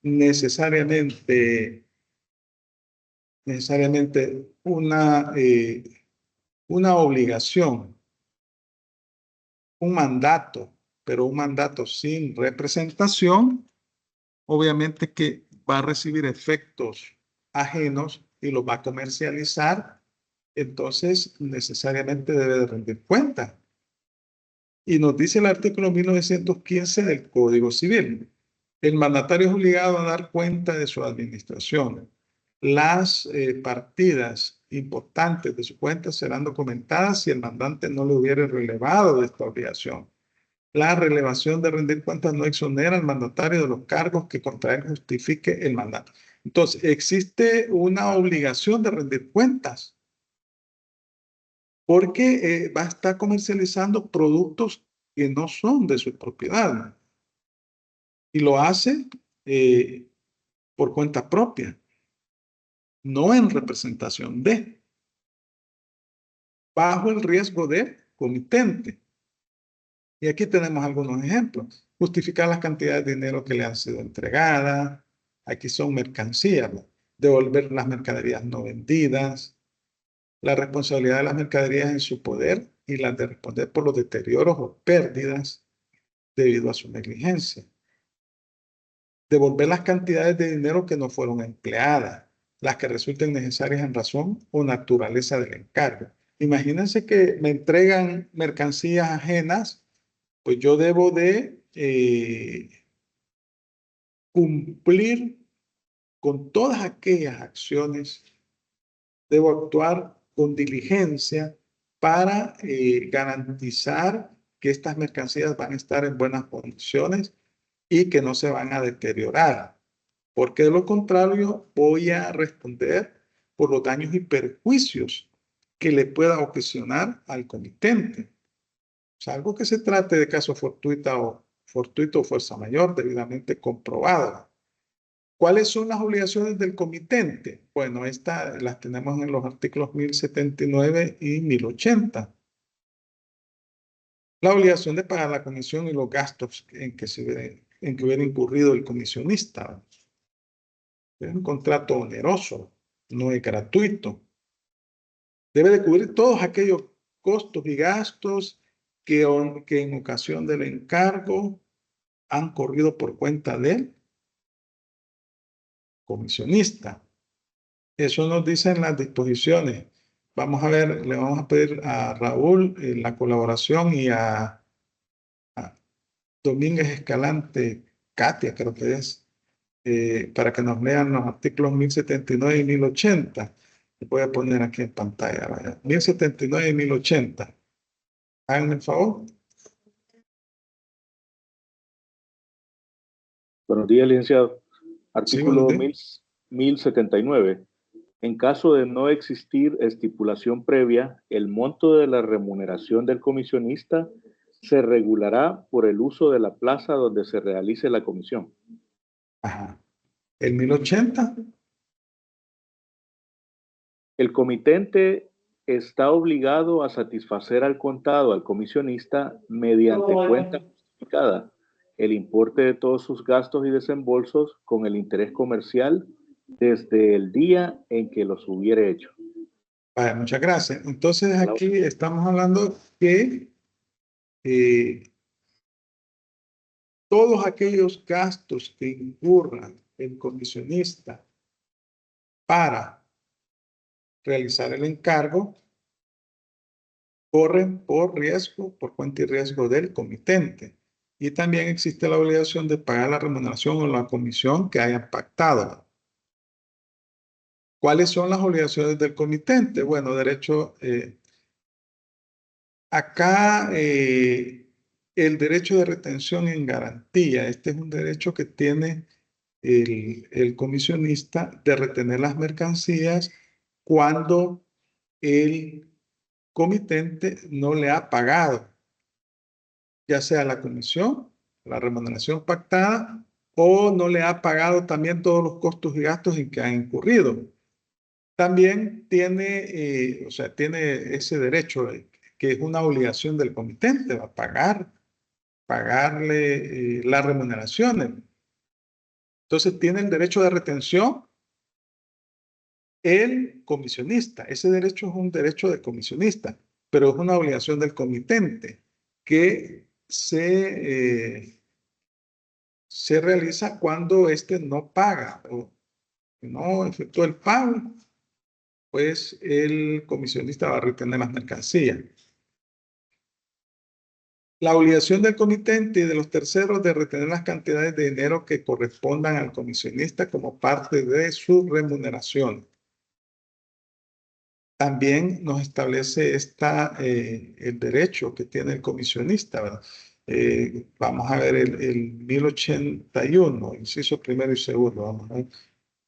necesariamente una obligación, un mandato, pero un mandato sin representación, obviamente que va a recibir efectos ajenos y los va a comercializar, entonces necesariamente debe de rendir cuenta. Y nos dice el artículo 1915 del Código Civil. El mandatario es obligado a dar cuenta de su administración. Las partidas importantes de su cuenta serán documentadas si el mandante no le hubiera relevado de esta obligación. La relevación de rendir cuentas no exonera al mandatario de los cargos que contra él justifique el mandato. Entonces, existe una obligación de rendir cuentas porque va a estar comercializando productos que no son de su propiedad. Y lo hace por cuenta propia, no en representación de, bajo el riesgo de comitente. Y aquí tenemos algunos ejemplos. Justificar las cantidades de dinero que le han sido entregadas. Aquí son mercancías, ¿no? Devolver las mercaderías no vendidas. La responsabilidad de las mercaderías en su poder y las de responder por los deterioros o pérdidas debido a su negligencia. Devolver las cantidades de dinero que no fueron empleadas, las que resulten necesarias en razón o naturaleza del encargo. Imagínense que me entregan mercancías ajenas, pues yo debo de cumplir con todas aquellas acciones, debo actuar con diligencia para garantizar que estas mercancías van a estar en buenas condiciones y que no se van a deteriorar, porque de lo contrario voy a responder por los daños y perjuicios que le pueda ocasionar al comitente. Salvo que se trate de caso fortuito o fuerza mayor debidamente comprobado. ¿Cuáles son las obligaciones del comitente? Bueno, estas las tenemos en los artículos 1079 y 1080. La obligación de pagar la comisión y los gastos en que hubiera incurrido el comisionista. Es un contrato oneroso, no es gratuito. Debe de cubrir todos aquellos costos y gastos que en ocasión del encargo han corrido por cuenta del comisionista. Eso nos dicen las disposiciones. Vamos a ver, le vamos a pedir a Raúl la colaboración y a Domínguez Escalante, Katia creo que es, para que nos lean los artículos 1079 y 1080. Voy a poner aquí en pantalla, vaya. 1079 y 1080. Háganme el favor. Buenos días, licenciado. Sí, Artículo buenos días. 1079. En caso de no existir estipulación previa, el monto de la remuneración del comisionista se regulará por el uso de la plaza donde se realice la comisión. Ajá. El 1080. El comitente está obligado a satisfacer al contado al comisionista mediante cuenta justificada el importe de todos sus gastos y desembolsos con el interés comercial desde el día en que los hubiere hecho. Vale, muchas gracias. Entonces aquí estamos hablando que todos aquellos gastos que incurran el comisionista para realizar el encargo corren por riesgo, por cuenta y riesgo del comitente. Y también existe la obligación de pagar la remuneración o la comisión que hayan pactado. ¿Cuáles son las obligaciones del comitente? Bueno, acá el derecho de retención en garantía. Este es un derecho que tiene el comisionista de retener las mercancías cuando el comitente no le ha pagado, ya sea la comisión, la remuneración pactada, o no le ha pagado también todos los costos y gastos en que ha incurrido. También tiene, tiene ese derecho, que es una obligación del comitente, va a pagarle las remuneraciones. Entonces tiene el derecho de retención el comisionista. Ese derecho es un derecho del comisionista, pero es una obligación del comitente que se realiza cuando éste no paga o no efectúa el pago, pues el comisionista va a retener las mercancías. La obligación del comitente y de los terceros de retener las cantidades de dinero que correspondan al comisionista como parte de su remuneración. También nos establece el derecho que tiene el comisionista, ¿verdad? Vamos a ver el 1081, inciso primero y segundo. Vamos a ver,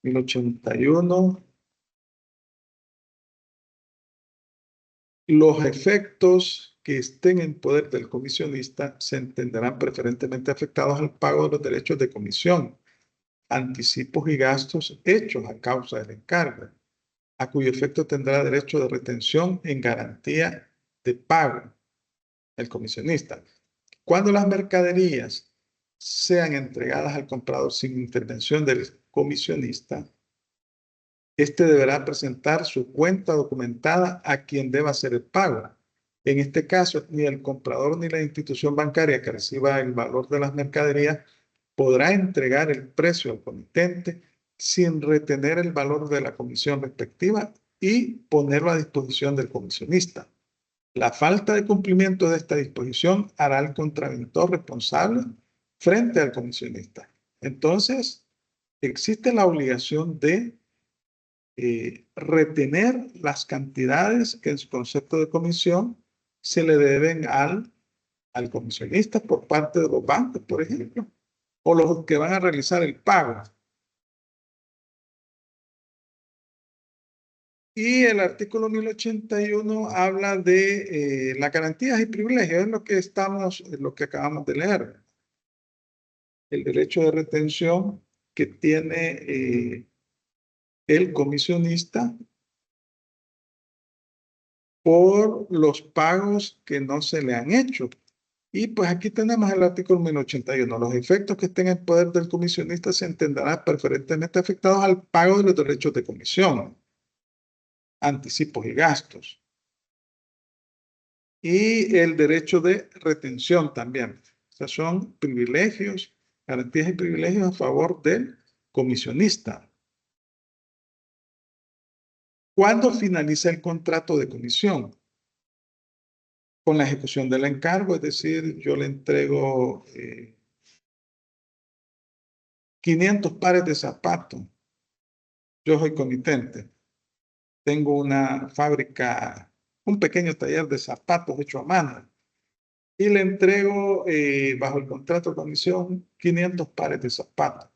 1081. Los efectos que estén en poder del comisionista se entenderán preferentemente afectados al pago de los derechos de comisión, anticipos y gastos hechos a causa del encargo, a cuyo efecto tendrá derecho de retención en garantía de pago el comisionista. Cuando las mercaderías sean entregadas al comprador sin intervención del comisionista, este deberá presentar su cuenta documentada a quien deba hacer el pago. En este caso, ni el comprador ni la institución bancaria que reciba el valor de las mercaderías podrá entregar el precio al comitente sin retener el valor de la comisión respectiva y ponerlo a disposición del comisionista. La falta de cumplimiento de esta disposición hará al contraventor responsable frente al comisionista. Entonces, existe la obligación de retener las cantidades que en su concepto de comisión se le deben al comisionista por parte de los bancos, por ejemplo, o los que van a realizar el pago. Y el artículo 1081 habla de las garantías y privilegios, es lo que acabamos de leer. El derecho de retención que tiene el comisionista por los pagos que no se le han hecho. Y pues aquí tenemos el artículo 1081. Los efectos que estén en poder del comisionista se entenderán preferentemente afectados al pago de los derechos de comisión, anticipos y gastos. Y el derecho de retención también. O sea, son privilegios, garantías y privilegios a favor del comisionista. ¿Cuándo finaliza el contrato de comisión? Con la ejecución del encargo, es decir, yo le entrego 500 pares de zapatos. Yo soy comitente. Tengo una fábrica, un pequeño taller de zapatos hecho a mano. Y le entrego, bajo el contrato de comisión, 500 pares de zapatos.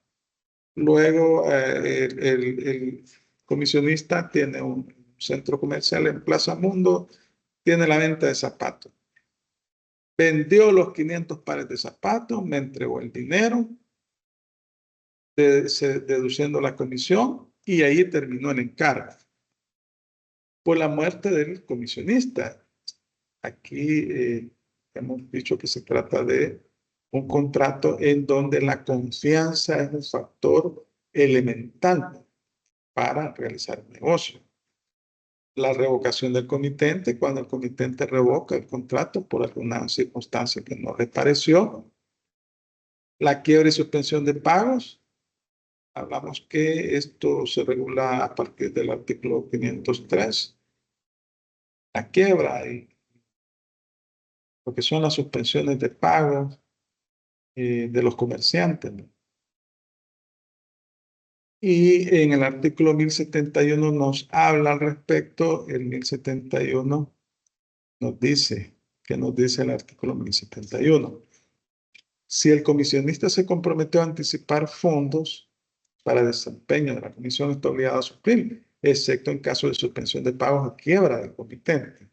Luego, el comisionista tiene un centro comercial en Plaza Mundo, tiene la venta de zapatos. Vendió los 500 pares de zapatos, me entregó el dinero, deduciendo la comisión, y ahí terminó el encargo. Por la muerte del comisionista. Aquí hemos dicho que se trata de un contrato en donde la confianza es un factor elemental para realizar el negocio. La revocación del comitente, cuando el comitente revoca el contrato por alguna circunstancia que no le pareció. La quiebra y suspensión de pagos. Hablamos que esto se regula a partir del artículo 503. La quiebra y lo que son las suspensiones de pagos de los comerciantes, ¿no? Y en el artículo 1071 nos habla al respecto. El 1071 nos dice, ¿qué nos dice el artículo 1071? Si el comisionista se comprometió a anticipar fondos para desempeño de la comisión, está obligado a suplir, excepto en caso de suspensión de pagos o quiebra del comitente.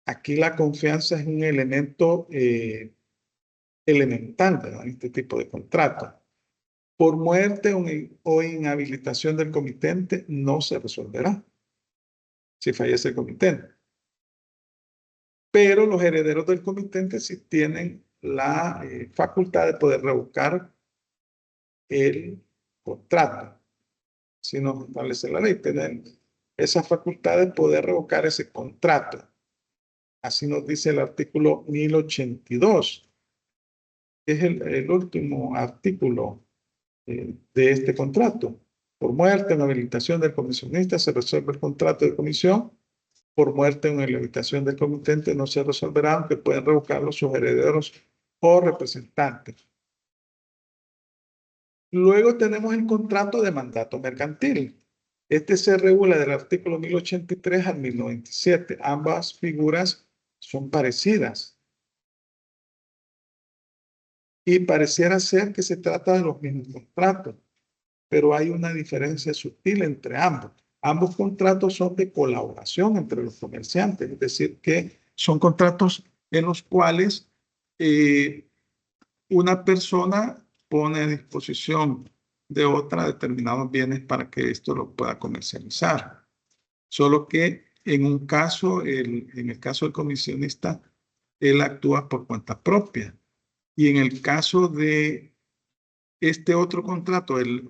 Aquí la confianza es un elemento elemental, ¿verdad?, en este tipo de contrato. Por muerte o inhabilitación del comitente no se resolverá si fallece el comitente. Pero los herederos del comitente sí tienen la facultad de poder revocar el contrato. Si nos establece la ley, tienen esa facultad de poder revocar ese contrato. Así nos dice el artículo 1082, que es el último artículo de este contrato. Por muerte o inhabilitación del comisionista se resuelve el contrato de comisión. Por muerte o inhabilitación del comitente no se resolverá, aunque pueden revocarlo sus herederos o representantes. Luego tenemos el contrato de mandato mercantil. Este se regula del artículo 1083 al 1097. Ambas figuras son parecidas. Y pareciera ser que se trata de los mismos contratos, pero hay una diferencia sutil entre ambos. Ambos contratos son de colaboración entre los comerciantes, es decir, que son contratos en los cuales una persona pone a disposición de otra determinados bienes para que esto lo pueda comercializar. Solo que en un caso, en el caso del comisionista, él actúa por cuenta propia. Y en el caso de este otro contrato, el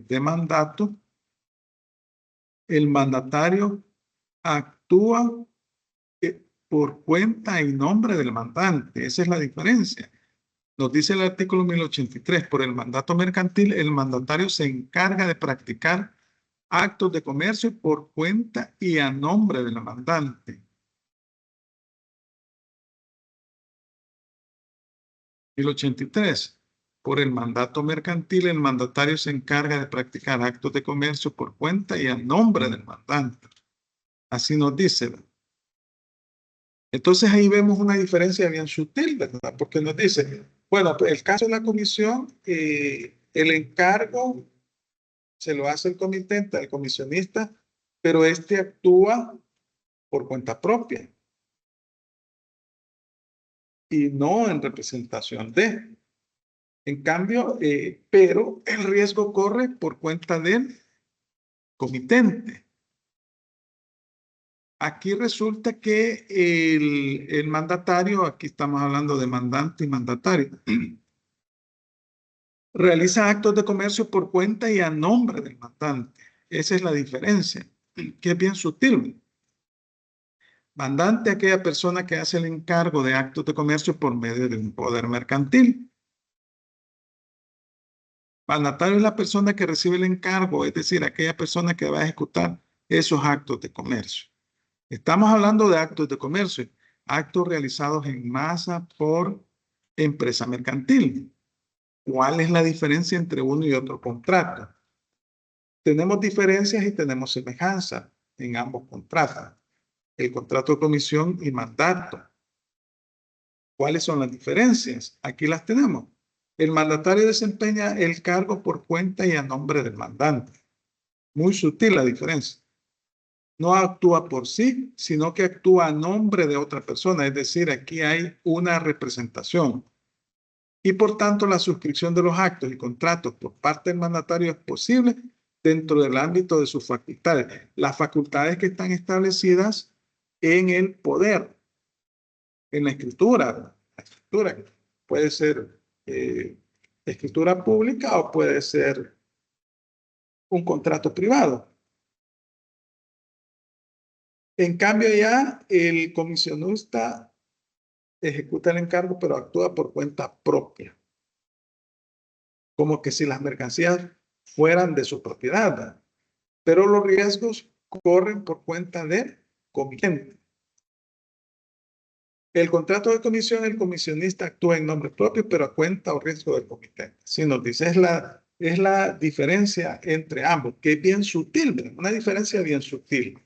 de mandato, el mandatario actúa por cuenta y nombre del mandante. Esa es la diferencia. Nos dice el artículo 1083, por el mandato mercantil, el mandatario se encarga de practicar actos de comercio por cuenta y a nombre del mandante. 1083. Por el mandato mercantil, el mandatario se encarga de practicar actos de comercio por cuenta y a nombre del mandante. Así nos dice. Entonces ahí vemos una diferencia bien sutil, ¿verdad? Porque nos dice, bueno, el caso de la comisión, el encargo se lo hace el comitente, el comisionista, pero este actúa por cuenta propia y no en representación de. En cambio, pero el riesgo corre por cuenta del comitente. Aquí resulta que el mandatario, aquí estamos hablando de mandante y mandatario, realiza actos de comercio por cuenta y a nombre del mandante. Esa es la diferencia, que es bien sutil. Mandante, aquella persona que hace el encargo de actos de comercio por medio de un poder mercantil. Mandatario es la persona que recibe el encargo, es decir, aquella persona que va a ejecutar esos actos de comercio. Estamos hablando de actos de comercio, actos realizados en masa por empresa mercantil. ¿Cuál es la diferencia entre uno y otro contrato? Tenemos diferencias y tenemos semejanzas en ambos contratos. El contrato de comisión y mandato. ¿Cuáles son las diferencias? Aquí las tenemos. El mandatario desempeña el cargo por cuenta y a nombre del mandante. Muy sutil la diferencia. No actúa por sí, sino que actúa a nombre de otra persona. Es decir, aquí hay una representación. Y por tanto, la suscripción de los actos y contratos por parte del mandatario es posible dentro del ámbito de sus facultades. Las facultades que están establecidas en el poder, en la escritura. La escritura puede ser escritura pública o puede ser un contrato privado. En cambio ya el comisionista ejecuta el encargo, pero actúa por cuenta propia. Como que si las mercancías fueran de su propiedad, ¿verdad? Pero los riesgos corren por cuenta del comitente. El contrato de comisión, el comisionista actúa en nombre propio, pero a cuenta o riesgo del comitente. Si nos dice, es la diferencia entre ambos, que es bien sutil, ¿verdad? Una diferencia bien sutil.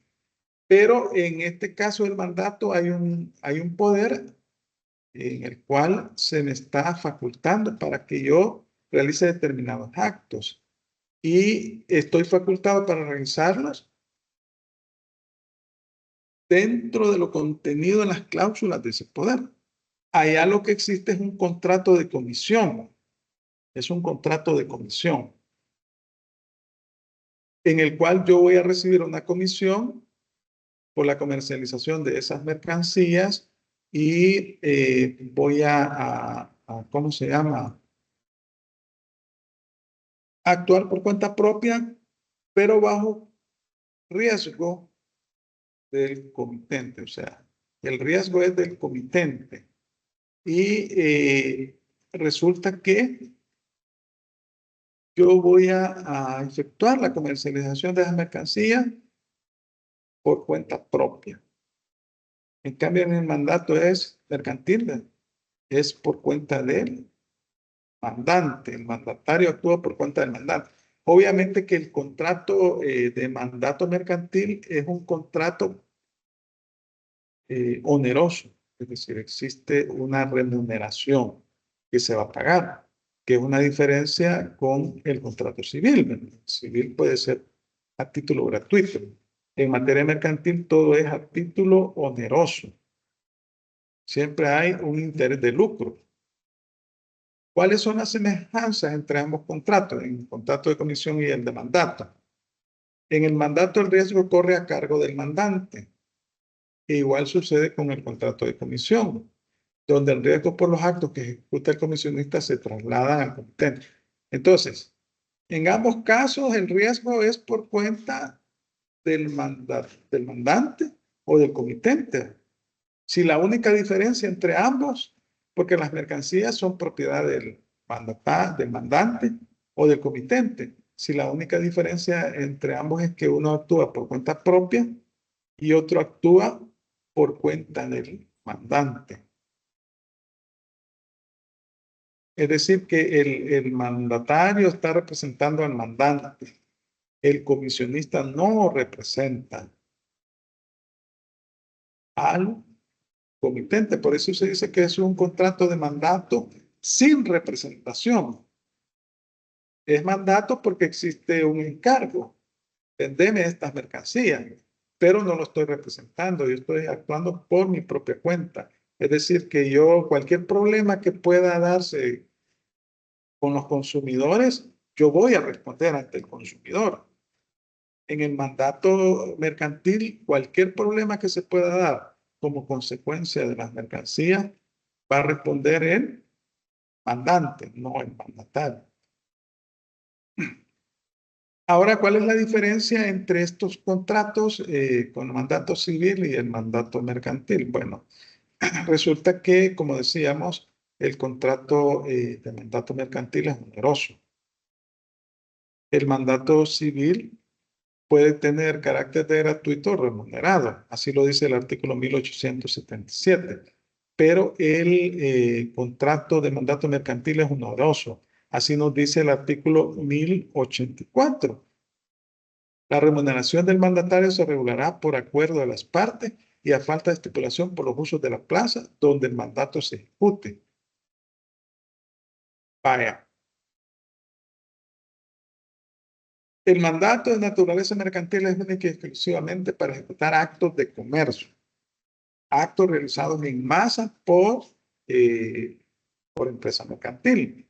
Pero en este caso del mandato hay un poder en el cual se me está facultando para que yo realice determinados actos. Y estoy facultado para realizarlos dentro de lo contenido en las cláusulas de ese poder. Allá lo que existe es un contrato de comisión. Es un contrato de comisión en el cual yo voy a recibir una comisión por la comercialización de esas mercancías y voy ¿cómo se llama? Actuar por cuenta propia, pero bajo riesgo del comitente. O sea, el riesgo es del comitente. Y resulta que yo voy a efectuar la comercialización de las mercancías por cuenta propia. En cambio, en el mandato es mercantil, es por cuenta del mandante. El mandatario actúa por cuenta del mandante. Obviamente que el contrato de mandato mercantil es un contrato oneroso, es decir, existe una remuneración que se va a pagar, que es una diferencia con el contrato civil. El civil puede ser a título gratuito. En materia mercantil todo es a título oneroso. Siempre hay un interés de lucro. ¿Cuáles son las semejanzas entre ambos contratos? En el contrato de comisión y el de mandato. En el mandato el riesgo corre a cargo del mandante. E igual sucede con el contrato de comisión, donde el riesgo por los actos que ejecuta el comisionista se trasladan al comitente. Entonces, en ambos casos el riesgo es por cuenta del mandante o del comitente. Si la única diferencia entre ambos, porque las mercancías son propiedad del mandante o del comitente. Si la única diferencia entre ambos es que uno actúa por cuenta propia y otro actúa por cuenta del mandante. Es decir, que el mandatario está representando al mandante. El comisionista no representa al comitente. Por eso se dice que es un contrato de mandato sin representación. Es mandato porque existe un encargo. Vendeme estas mercancías, pero no lo estoy representando. Yo estoy actuando por mi propia cuenta. Es decir, que yo, cualquier problema que pueda darse con los consumidores, yo voy a responder ante el consumidor. En el mandato mercantil, cualquier problema que se pueda dar como consecuencia de las mercancías, va a responder el mandante, no el mandatario. Ahora, ¿cuál es la diferencia entre estos contratos con el mandato civil y el mandato mercantil? Bueno, resulta que, como decíamos, el contrato de mandato mercantil es oneroso. El mandato civil puede tener carácter de gratuito o remunerado. Así lo dice el artículo 1877. Pero el contrato de mandato mercantil es oneroso. Así nos dice el artículo 1084. La remuneración del mandatario se regulará por acuerdo de las partes y a falta de estipulación por los usos de la plaza donde el mandato se ejecute. Vaya. El mandato de naturaleza mercantil es única y exclusivamente para ejecutar actos de comercio. Actos realizados en masa por empresa mercantil.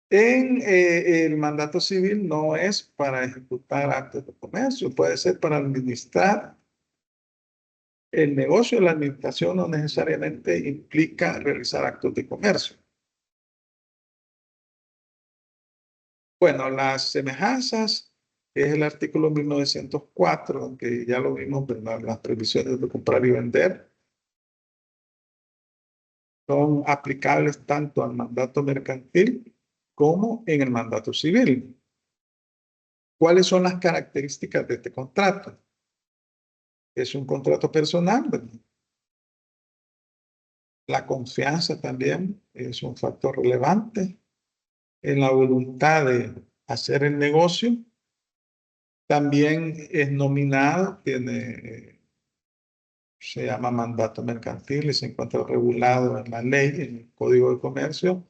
En el mandato civil no es para ejecutar actos de comercio, puede ser para administrar el negocio. La administración no necesariamente implica realizar actos de comercio. Bueno, las semejanzas es el artículo 1904, que ya lo vimos, ¿verdad? Las previsiones de comprar y vender son aplicables tanto al mandato mercantil como en el mandato civil. ¿Cuáles son las características de este contrato? Es un contrato personal, ¿verdad? La confianza también es un factor relevante en la voluntad de hacer el negocio. También es nominado, se llama mandato mercantil y se encuentra regulado en la ley, en el Código de Comercio.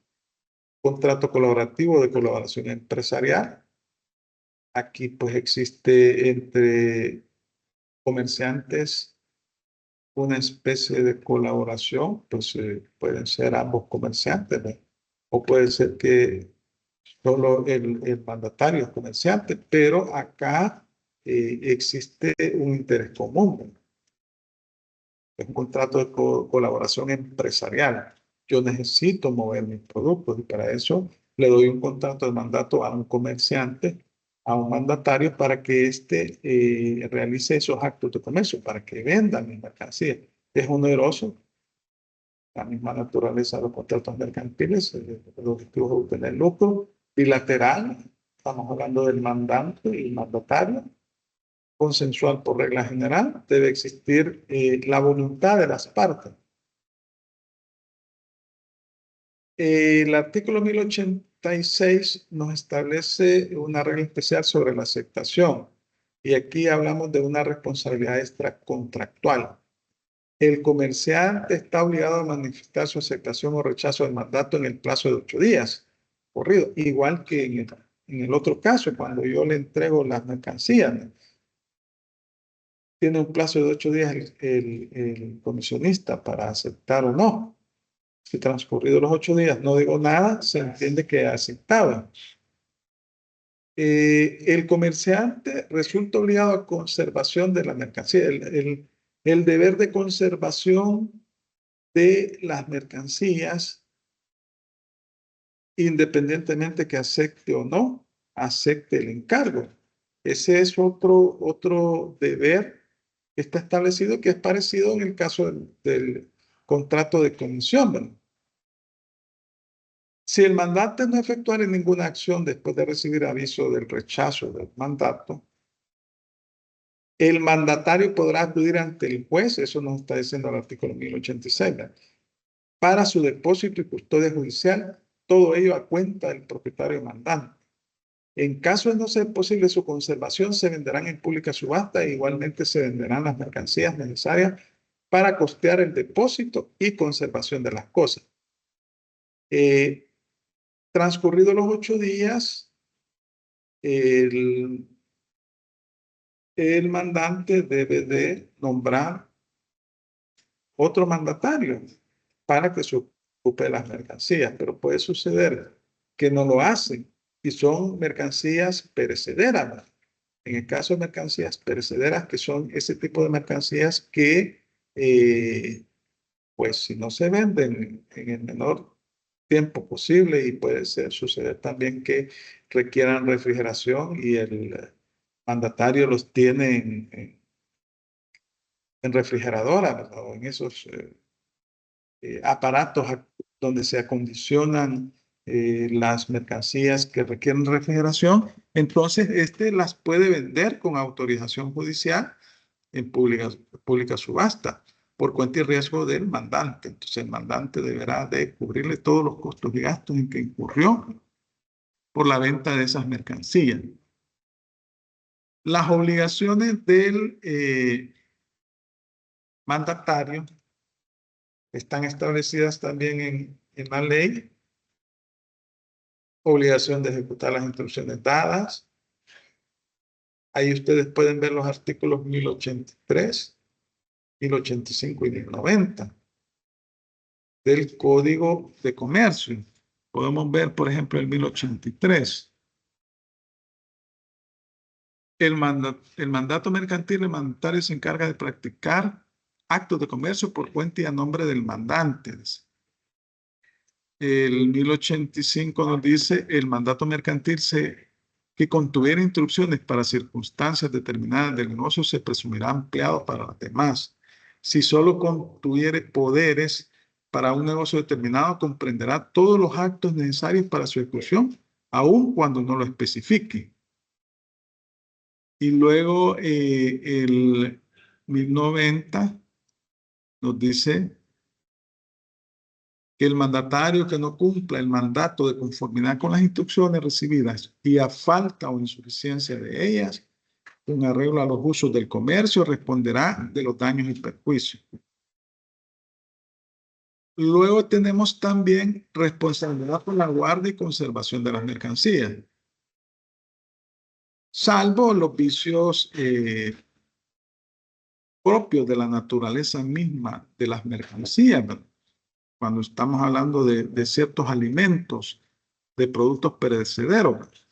Contrato colaborativo de colaboración empresarial. Aquí pues existe entre comerciantes una especie de colaboración, pues pueden ser ambos comerciantes, ¿no? O puede ser que solo el mandatario es comerciante, pero acá existe un interés común, ¿no? Es un contrato de colaboración empresarial. Yo necesito mover mis productos y para eso le doy un contrato de mandato a un comerciante, a un mandatario, para que éste realice esos actos de comercio, para que venda mis mercancías. Es oneroso, la misma naturaleza de los contratos mercantiles, el objetivo es obtener lucro bilateral. Estamos hablando del mandante y el mandatario. Consensual por regla general, debe existir la voluntad de las partes. El artículo 1086 nos establece una regla especial sobre la aceptación y aquí hablamos de una responsabilidad extracontractual. El comerciante está obligado a manifestar su aceptación o rechazo del mandato en el plazo de 8 días, corrido, igual que en el otro caso, cuando yo le entrego las mercancías, ¿no? Tiene un plazo de 8 días el comisionista para aceptar o no. Si transcurridos los 8 días no digo nada, se entiende que ha aceptado. El comerciante resulta obligado a conservación de la mercancía. El deber de conservación de las mercancías, independientemente que acepte o no, acepte el encargo. Ese es otro deber que está establecido, que es parecido en el caso del contrato de comisión, ¿verdad? Si el mandante no efectuare ninguna acción después de recibir aviso del rechazo del mandato, el mandatario podrá acudir ante el juez, eso nos está diciendo el artículo 1086, ¿verdad?, para su depósito y custodia judicial, todo ello a cuenta del propietario mandante. En caso de no ser posible su conservación, se venderán en pública subasta e igualmente se venderán las mercancías necesarias para costear el depósito y conservación de las cosas. Transcurridos los 8 días, el mandante debe de nombrar otro mandatario para que se ocupe de las mercancías, pero puede suceder que no lo hacen y son mercancías perecederas, ¿verdad? En el caso de mercancías perecederas, que son ese tipo de mercancías que, pues si no se venden en el menor tiempo posible, y puede suceder también que requieran refrigeración y el mandatario los tiene en refrigeradora, ¿verdad?, o en esos aparatos donde se acondicionan las mercancías que requieren refrigeración, entonces las puede vender con autorización judicial en pública subasta por cuenta y riesgo del mandante. Entonces el mandante deberá de cubrirle todos los costos y gastos en que incurrió por la venta de esas mercancías. Las obligaciones del mandatario están establecidas también en la ley. Obligación de ejecutar las instrucciones dadas. Ahí ustedes pueden ver los artículos 1083, 1085 y 1090 del Código de Comercio. Podemos ver, por ejemplo, el 1083. El mandato mercantil, el mandatario se encarga de practicar actos de comercio por cuenta y a nombre del mandante. El 1085 nos dice, el mandato mercantil se que contuviera instrucciones para circunstancias determinadas del negocio se presumirá empleado para las demás. Si solo contuviere poderes para un negocio determinado, comprenderá todos los actos necesarios para su ejecución, aun cuando no lo especifique. Y luego el 1090 nos dice que el mandatario que no cumpla el mandato de conformidad con las instrucciones recibidas y a falta o insuficiencia de ellas, con arreglo a los usos del comercio, responderá de los daños y perjuicios. Luego tenemos también responsabilidad por la guardia y conservación de las mercancías, salvo los vicios propios de la naturaleza misma de las mercancías, ¿verdad? Cuando estamos hablando de ciertos alimentos, de productos perecederos,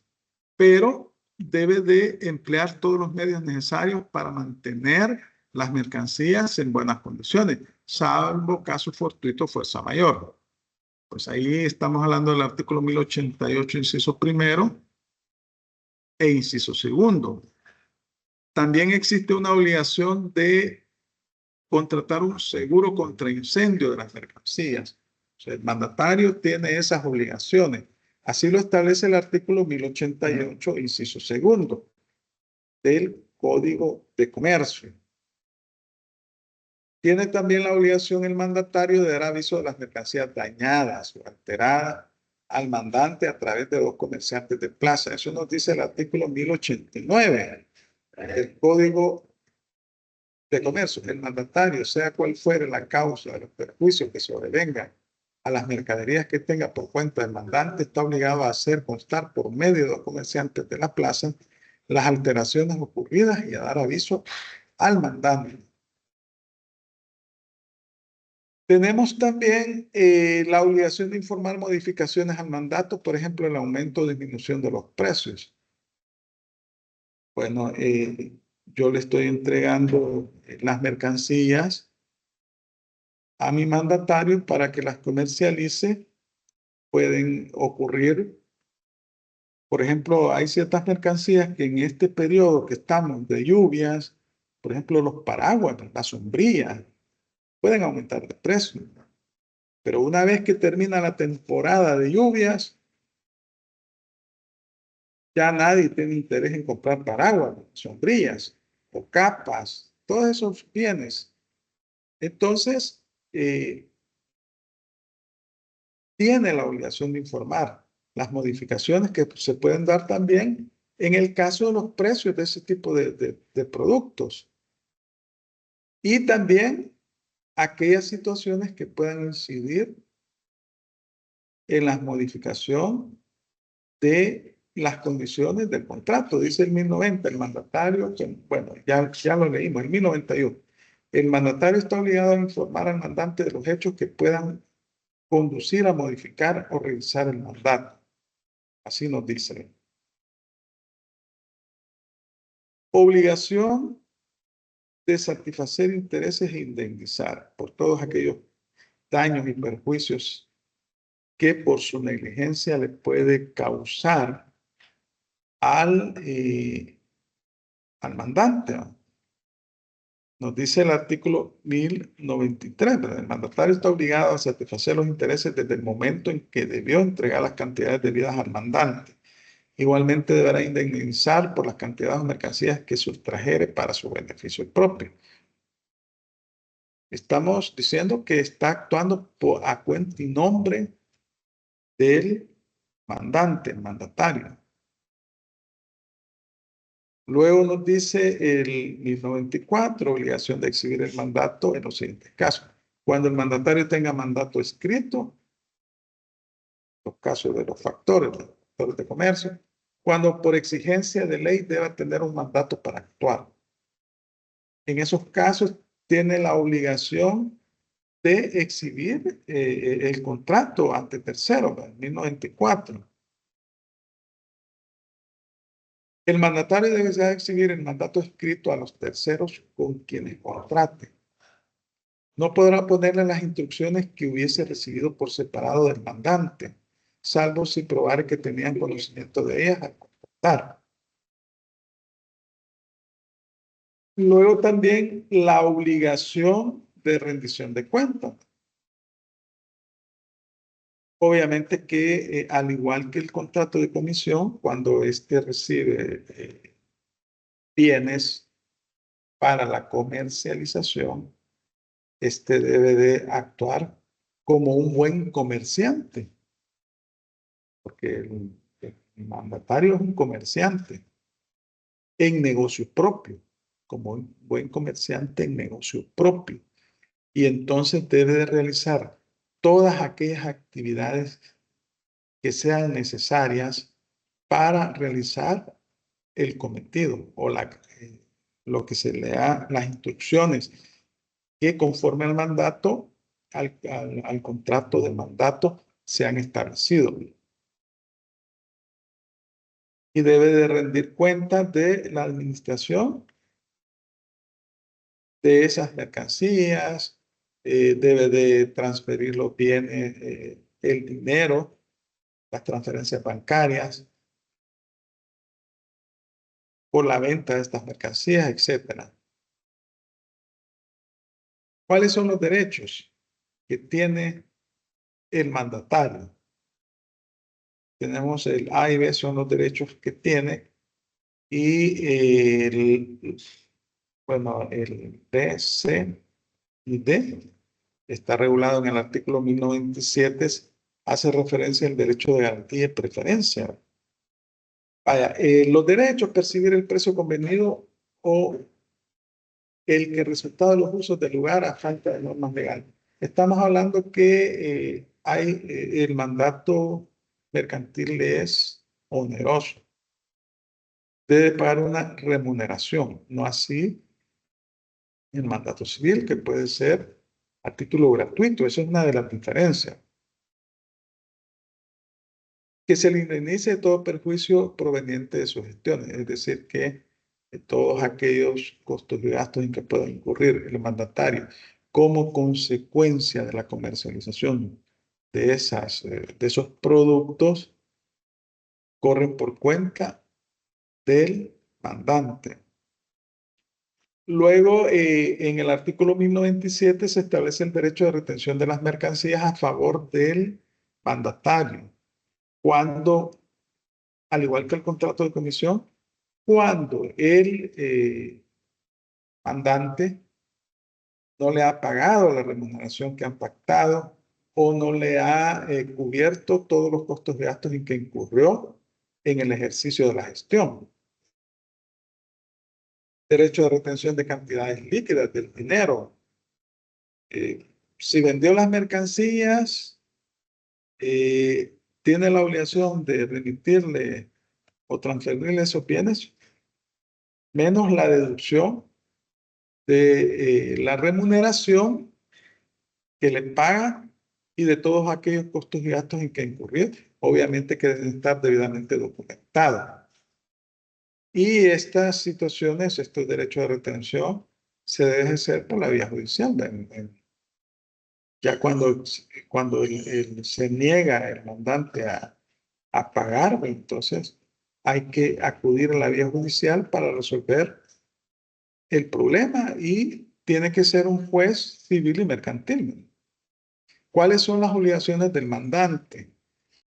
pero debe de emplear todos los medios necesarios para mantener las mercancías en buenas condiciones, salvo caso fortuito fuerza mayor. Pues ahí estamos hablando del artículo 1088, inciso primero e inciso segundo. También existe una obligación de contratar un seguro contra incendio de las mercancías. O sea, el mandatario tiene esas obligaciones. Así lo establece el artículo 1088, inciso segundo, del Código de Comercio. Tiene también la obligación el mandatario de dar aviso de las mercancías dañadas o alteradas al mandante a través de los comerciantes de plaza. Eso nos dice el artículo 1089 del Código de Comercio. El mandatario, sea cual fuere la causa de los perjuicios que sobrevengan a las mercaderías que tenga por cuenta del mandante, está obligado a hacer constar por medio de los comerciantes de la plaza las alteraciones ocurridas y a dar aviso al mandante. Tenemos también la obligación de informar modificaciones al mandato, por ejemplo, el aumento o disminución de los precios. Bueno, yo le estoy entregando las mercancías a mi mandatario para que las comercialice. Pueden ocurrir, por ejemplo, hay ciertas mercancías que en este periodo que estamos de lluvias, por ejemplo, los paraguas, las sombrillas, pueden aumentar de precio. Pero una vez que termina la temporada de lluvias, ya nadie tiene interés en comprar paraguas, sombrillas o capas, todos esos bienes. Entonces, tiene la obligación de informar las modificaciones que se pueden dar también en el caso de los precios de ese tipo de productos. Y también aquellas situaciones que puedan incidir en la modificación de las condiciones del contrato. Dice el 1090, el mandatario, bueno, ya lo leímos, el 1091. El mandatario está obligado a informar al mandante de los hechos que puedan conducir a modificar o revisar el mandato. Así nos dice. Obligación de satisfacer intereses e indemnizar por todos aquellos daños y perjuicios que por su negligencia le puede causar al mandante. Nos dice el artículo 1093, ¿verdad? El mandatario está obligado a satisfacer los intereses desde el momento en que debió entregar las cantidades debidas al mandante. Igualmente deberá indemnizar por las cantidades de mercancías que sustrajere para su beneficio propio. Estamos diciendo que está actuando a cuenta y nombre del mandante, el mandatario. Luego nos dice el 1094, obligación de exhibir el mandato en los siguientes casos. Cuando el mandatario tenga mandato escrito, los casos de los factores de comercio, cuando por exigencia de ley deba tener un mandato para actuar. En esos casos tiene la obligación de exhibir el contrato ante tercero, en 1094. El mandatario debe exhibir el mandato escrito a los terceros con quienes contrate. No podrá ponerle las instrucciones que hubiese recibido por separado del mandante, salvo si probar que tenían conocimiento de ellas al contratar. implementar. Luego también la obligación de rendición de cuentas. Obviamente que al igual que el contrato de comisión, cuando éste recibe bienes para la comercialización, este debe de actuar como un buen comerciante, porque el mandatario es un comerciante en negocio propio, como un buen comerciante en negocio propio. Y entonces debe de realizar todas aquellas actividades que sean necesarias para realizar el cometido o lo que se le da, las instrucciones que conforme al mandato, al contrato de mandato, se han establecido. Y debe de rendir cuentas de la administración de esas mercancías, debe de transferir los bienes, el dinero, las transferencias bancarias, por la venta de estas mercancías, etc. ¿Cuáles son los derechos que tiene el mandatario? Tenemos el A y B, son los derechos que tiene, y bueno, el B, C y D está regulado en el artículo 1097, hace referencia al derecho de garantía y preferencia. Vaya, los derechos, percibir el precio convenido o el que resultado de los usos del lugar a falta de normas legales. Estamos hablando que el mandato mercantil es oneroso. Debe pagar una remuneración, no así el mandato civil, que puede ser a título gratuito. Esa es una de las diferencias. Que se le indemnice de todo perjuicio proveniente de sus gestiones, es decir, que todos aquellos costos y gastos en que pueda incurrir el mandatario como consecuencia de la comercialización de esos productos corren por cuenta del mandante. Luego, en el artículo 1097 se establece el derecho de retención de las mercancías a favor del mandatario, cuando, al igual que el contrato de comisión, cuando el mandante no le ha pagado la remuneración que han pactado o no le ha cubierto todos los costos y gastos en que incurrió en el ejercicio de la gestión. Derecho de retención de cantidades líquidas del dinero. Si vendió las mercancías, tiene la obligación de remitirle o transferirle esos bienes, menos la deducción de la remuneración que le paga y de todos aquellos costos y gastos en que incurrió, obviamente que deben estar debidamente documentados. Y estas situaciones, estos derechos de retención, se deben ejercer por la vía judicial. Ya cuando se niega el mandante a pagar, entonces hay que acudir a la vía judicial para resolver el problema, y tiene que ser un juez civil y mercantil. ¿Cuáles son las obligaciones del mandante?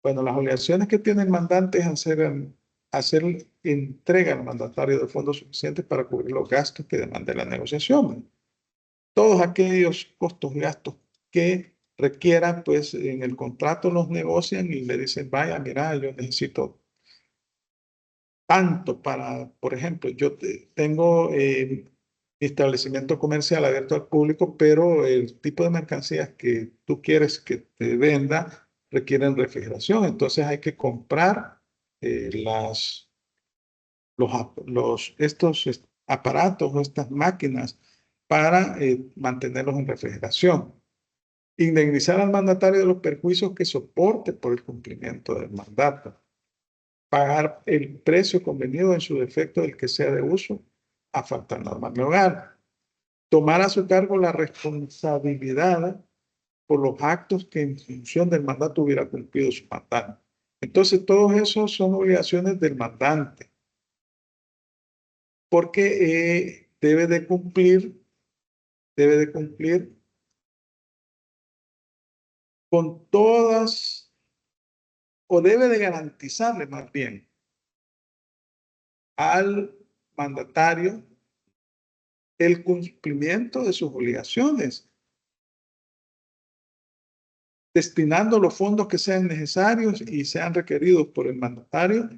Bueno, las obligaciones que tiene el mandante es hacer entrega al mandatario de fondos suficientes para cubrir los gastos que demande la negociación. Todos aquellos costos y gastos que requieran, pues en el contrato los negocian y le dicen, vaya, mira, yo necesito tanto para, por ejemplo, yo tengo mi establecimiento comercial abierto al público, pero el tipo de mercancías que tú quieres que te venda requieren refrigeración. Entonces hay que comprar estos aparatos o estas máquinas para mantenerlos en refrigeración. Indemnizar al mandatario de los perjuicios que soporte por el cumplimiento del mandato. Pagar el precio convenido en su defecto del que sea de uso a falta de normas de hogar. Tomar a su cargo la responsabilidad por los actos que en función del mandato hubiera cumplido su mandato. Entonces, todos esos son obligaciones del mandante, porque debe de cumplir con todas, o debe de garantizarle más bien al mandatario el cumplimiento de sus obligaciones, destinando los fondos que sean necesarios y sean requeridos por el mandatario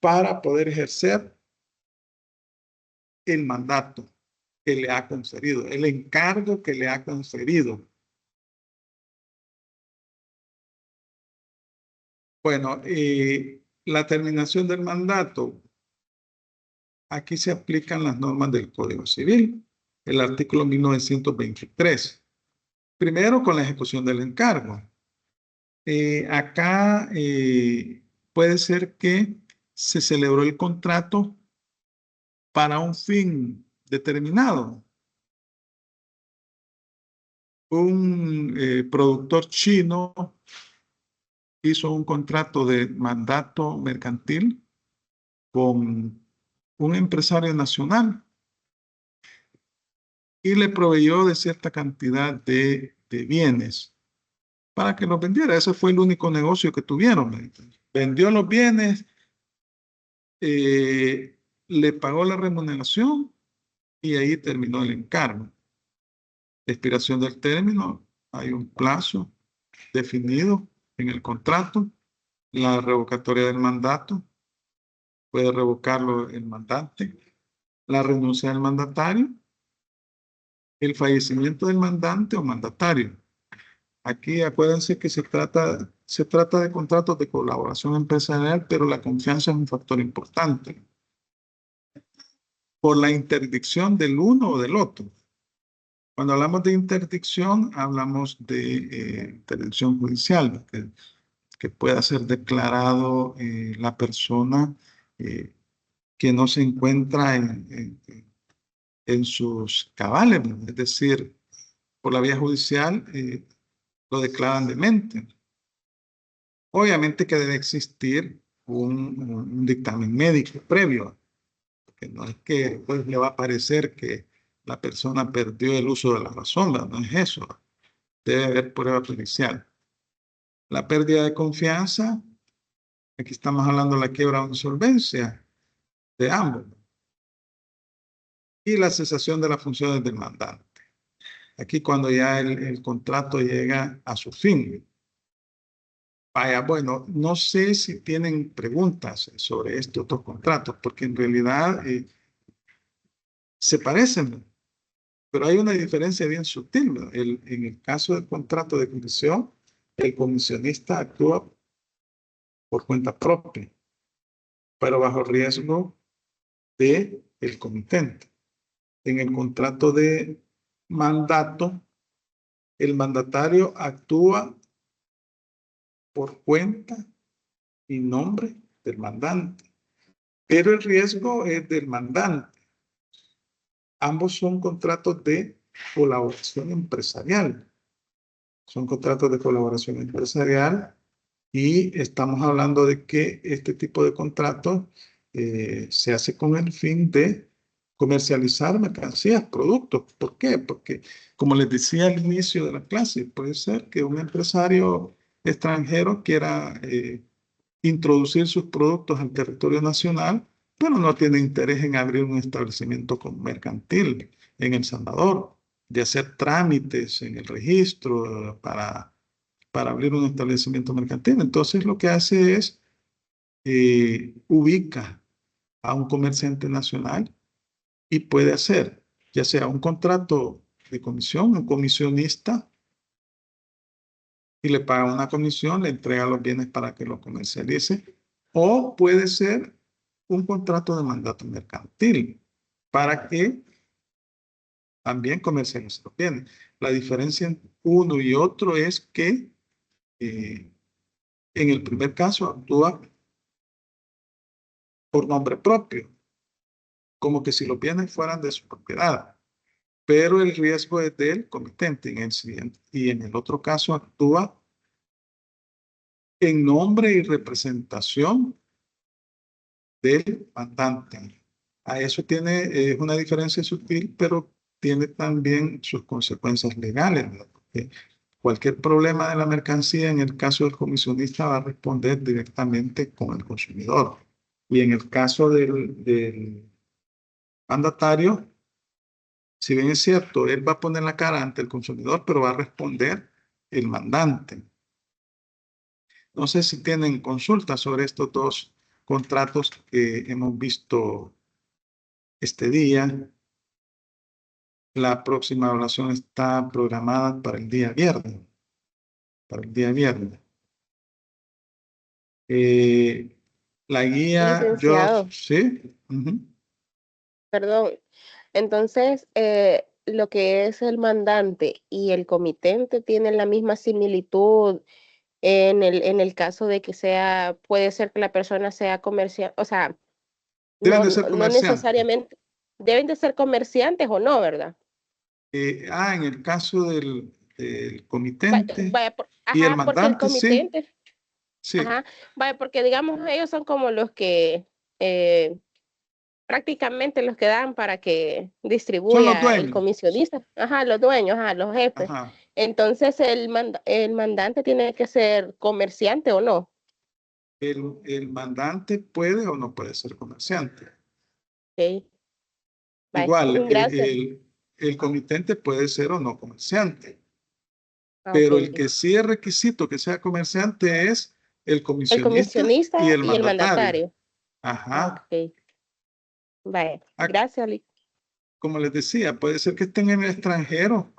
para poder ejercer el mandato que le ha conferido, el encargo que le ha conferido. Bueno, la terminación del mandato, aquí se aplican las normas del Código Civil, el artículo 1923. Primero, con la ejecución del encargo. Acá puede ser que se celebró el contrato para un fin determinado. Un productor chino hizo un contrato de mandato mercantil con un empresario nacional y le proveyó de cierta cantidad de bienes para que los vendiera. Ese fue el único negocio que tuvieron. Vendió los bienes, le pagó la remuneración y ahí terminó el encargo. Expiración del término, hay un plazo definido en el contrato. La revocatoria del mandato, puede revocarlo el mandante. La renuncia del mandatario, el fallecimiento del mandante o mandatario. Aquí acuérdense que se trata de contratos de colaboración empresarial, pero la confianza es un factor importante. Por la interdicción del uno o del otro. Cuando hablamos de interdicción, hablamos de interdicción judicial, que pueda ser declarado la persona que no se encuentra en sus cabales, es decir, por la vía judicial lo declaran demente. Obviamente que debe existir un dictamen médico previo, porque no es que pues, le va a parecer que la persona perdió el uso de la razón, no es eso. Debe haber prueba pericial. La pérdida de confianza, aquí estamos hablando de la quiebra o insolvencia de ambos. Y la cesación de las funciones del mandante. Aquí cuando ya el contrato llega a su fin. Vaya, bueno, no sé si tienen preguntas sobre este otro contrato, porque en realidad se parecen, pero hay una diferencia bien sutil, ¿no? En el caso del contrato de comisión, el comisionista actúa por cuenta propia, pero bajo riesgo del comitente. En el contrato de mandato, el mandatario actúa por cuenta y nombre del mandante, pero el riesgo es del mandante. Ambos son contratos de colaboración empresarial. Son contratos de colaboración empresarial y estamos hablando de que este tipo de contratos se hace con el fin de comercializar mercancías, productos. ¿Por qué? Porque, como les decía al inicio de la clase, puede ser que un empresario extranjero quiera introducir sus productos al territorio nacional, pero no tiene interés en abrir un establecimiento mercantil en El Salvador, de hacer trámites en el registro para abrir un establecimiento mercantil. Entonces lo que hace es ubica a un comerciante nacional y puede hacer ya sea un contrato de comisión, un comisionista, y le paga una comisión, le entrega los bienes para que los comercialice, o puede ser un contrato de mandato mercantil para que también comercialice los bienes. La diferencia entre uno y otro es que en el primer caso actúa por nombre propio, como que si los bienes fueran de su propiedad, pero el riesgo es del comitente en el siguiente, y en el otro caso actúa en nombre y representación del mandante. A eso tiene una diferencia sutil, pero tiene también sus consecuencias legales, ¿verdad? Porque cualquier problema de la mercancía, en el caso del comisionista, va a responder directamente con el consumidor. Y en el caso del mandatario, si bien es cierto, él va a poner la cara ante el consumidor, pero va a responder el mandante. No sé si tienen consultas sobre estos dos contratos que hemos visto este día. La próxima evaluación está programada para el día viernes. Para el día viernes. La guía, Licenciado. sí. Ujú. Perdón. Entonces, lo que es el mandante y el comitente tienen la misma similitud en el caso de que puede ser que la persona sea comercial, o sea, Deben no, de ser no comerciantes. necesariamente deben de ser comerciantes o no, ¿verdad? En el caso del comitente Vaya, y el ajá, porque el mandante, sí, comitente, sí. ajá, vaya, porque digamos, ellos son como los que eh, prácticamente los que dan para que Son los distribuya el dueños. comisionista, ajá, los dueños, ajá, los jefes. Ajá. Entonces, el mandante tiene que ser comerciante o no. El mandante puede o no puede ser comerciante. Ok, bye. Igual, Gracias. el comitente puede ser o no comerciante, Ah, pero el ok. que sí es requisito que sea comerciante es el El comisionista y comisionista el y el mandatario. mandatario. Ah, Ajá. ok. Vaya. Ah, Gracias, Lick. como les decía, puede ser que estén en el extranjero.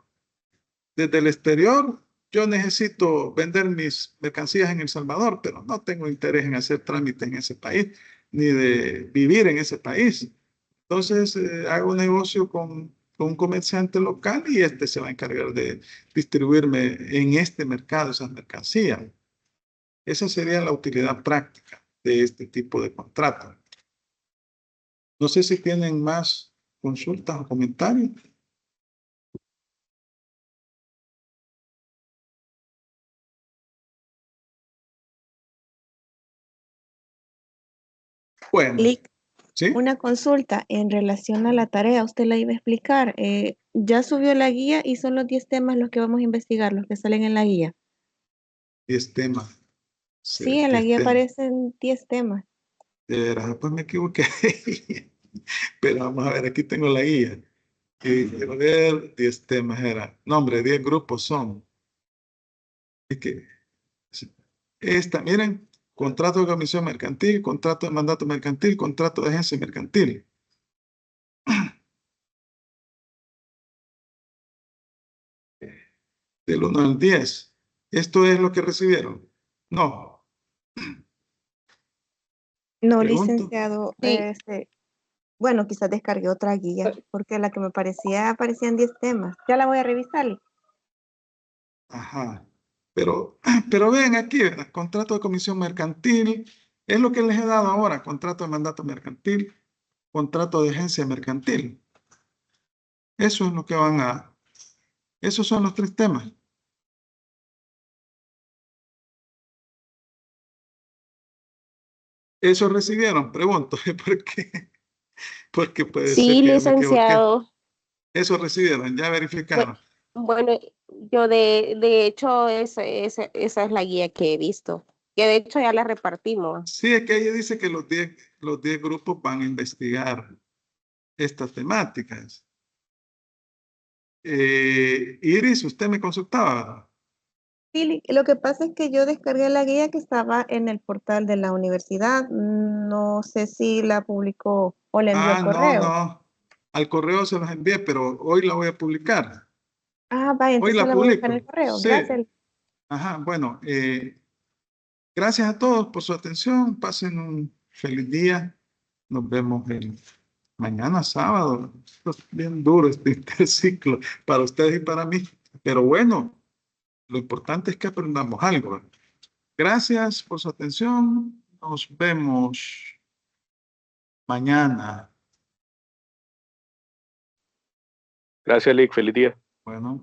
Desde el exterior, yo necesito vender mis mercancías en El Salvador, pero no tengo interés en hacer trámite en ese país, ni de vivir en ese país. Entonces, hago negocio con un comerciante local y este se va a encargar de distribuirme en este mercado esas mercancías. Esa sería la utilidad práctica de este tipo de contrato. No sé si tienen más consultas o comentarios. Bueno, Lick, ¿sí? una consulta en relación a la tarea, usted la iba a explicar. Ya subió la guía y son los 10 temas los que vamos a investigar, los que salen en la guía. 10 temas. Sí, en la 10 guía temas. aparecen 10 temas. De veras, pues me equivoqué. Pero vamos a ver, aquí tengo la guía. Y quiero ver 10 temas era. No, hombre, 10 grupos son. Es que miren, contrato de comisión mercantil, contrato de mandato mercantil, contrato de agencia mercantil. Del 1 al 10. ¿Esto es lo que recibieron? No. No, Pregunto. licenciado, Sí, bueno, quizás descargué otra guía, porque la que me aparecían 10 temas. Ya la voy a revisar. Ajá. Pero vean aquí, ¿verdad? Contrato de comisión mercantil, es lo que les he dado ahora, contrato de mandato mercantil, contrato de agencia mercantil. Eso es lo que esos son los 3 temas. Eso recibieron, pregunto, ¿por qué? Porque puede ser sí, que yo me equivoqué. licenciado. Eso recibieron, ya Bue- verificaron. Bueno, yo de hecho esa es la guía que he visto, que de hecho ya la repartimos. Sí, es que ella dice que los 10 grupos van a investigar estas temáticas. Iris, usted me consultaba, ¿verdad? Sí, lo que pasa es que yo descargué la guía que estaba en el portal de la universidad. No sé si la publicó o la envió al No, correo. no. Al correo se los envié, pero hoy la voy a publicar. Ah, vaya, Hoy entonces la la voy a buscar en el publico. correo. Sí. Gracias. Ajá, bueno, gracias a todos por su atención. Pasen un feliz día. Nos vemos mañana, sábado. Esto es bien duro este interciclo para ustedes y para mí. Pero bueno, lo importante es que aprendamos algo. Gracias por su atención. Nos vemos mañana. Gracias, Lick. Feliz día. Bueno.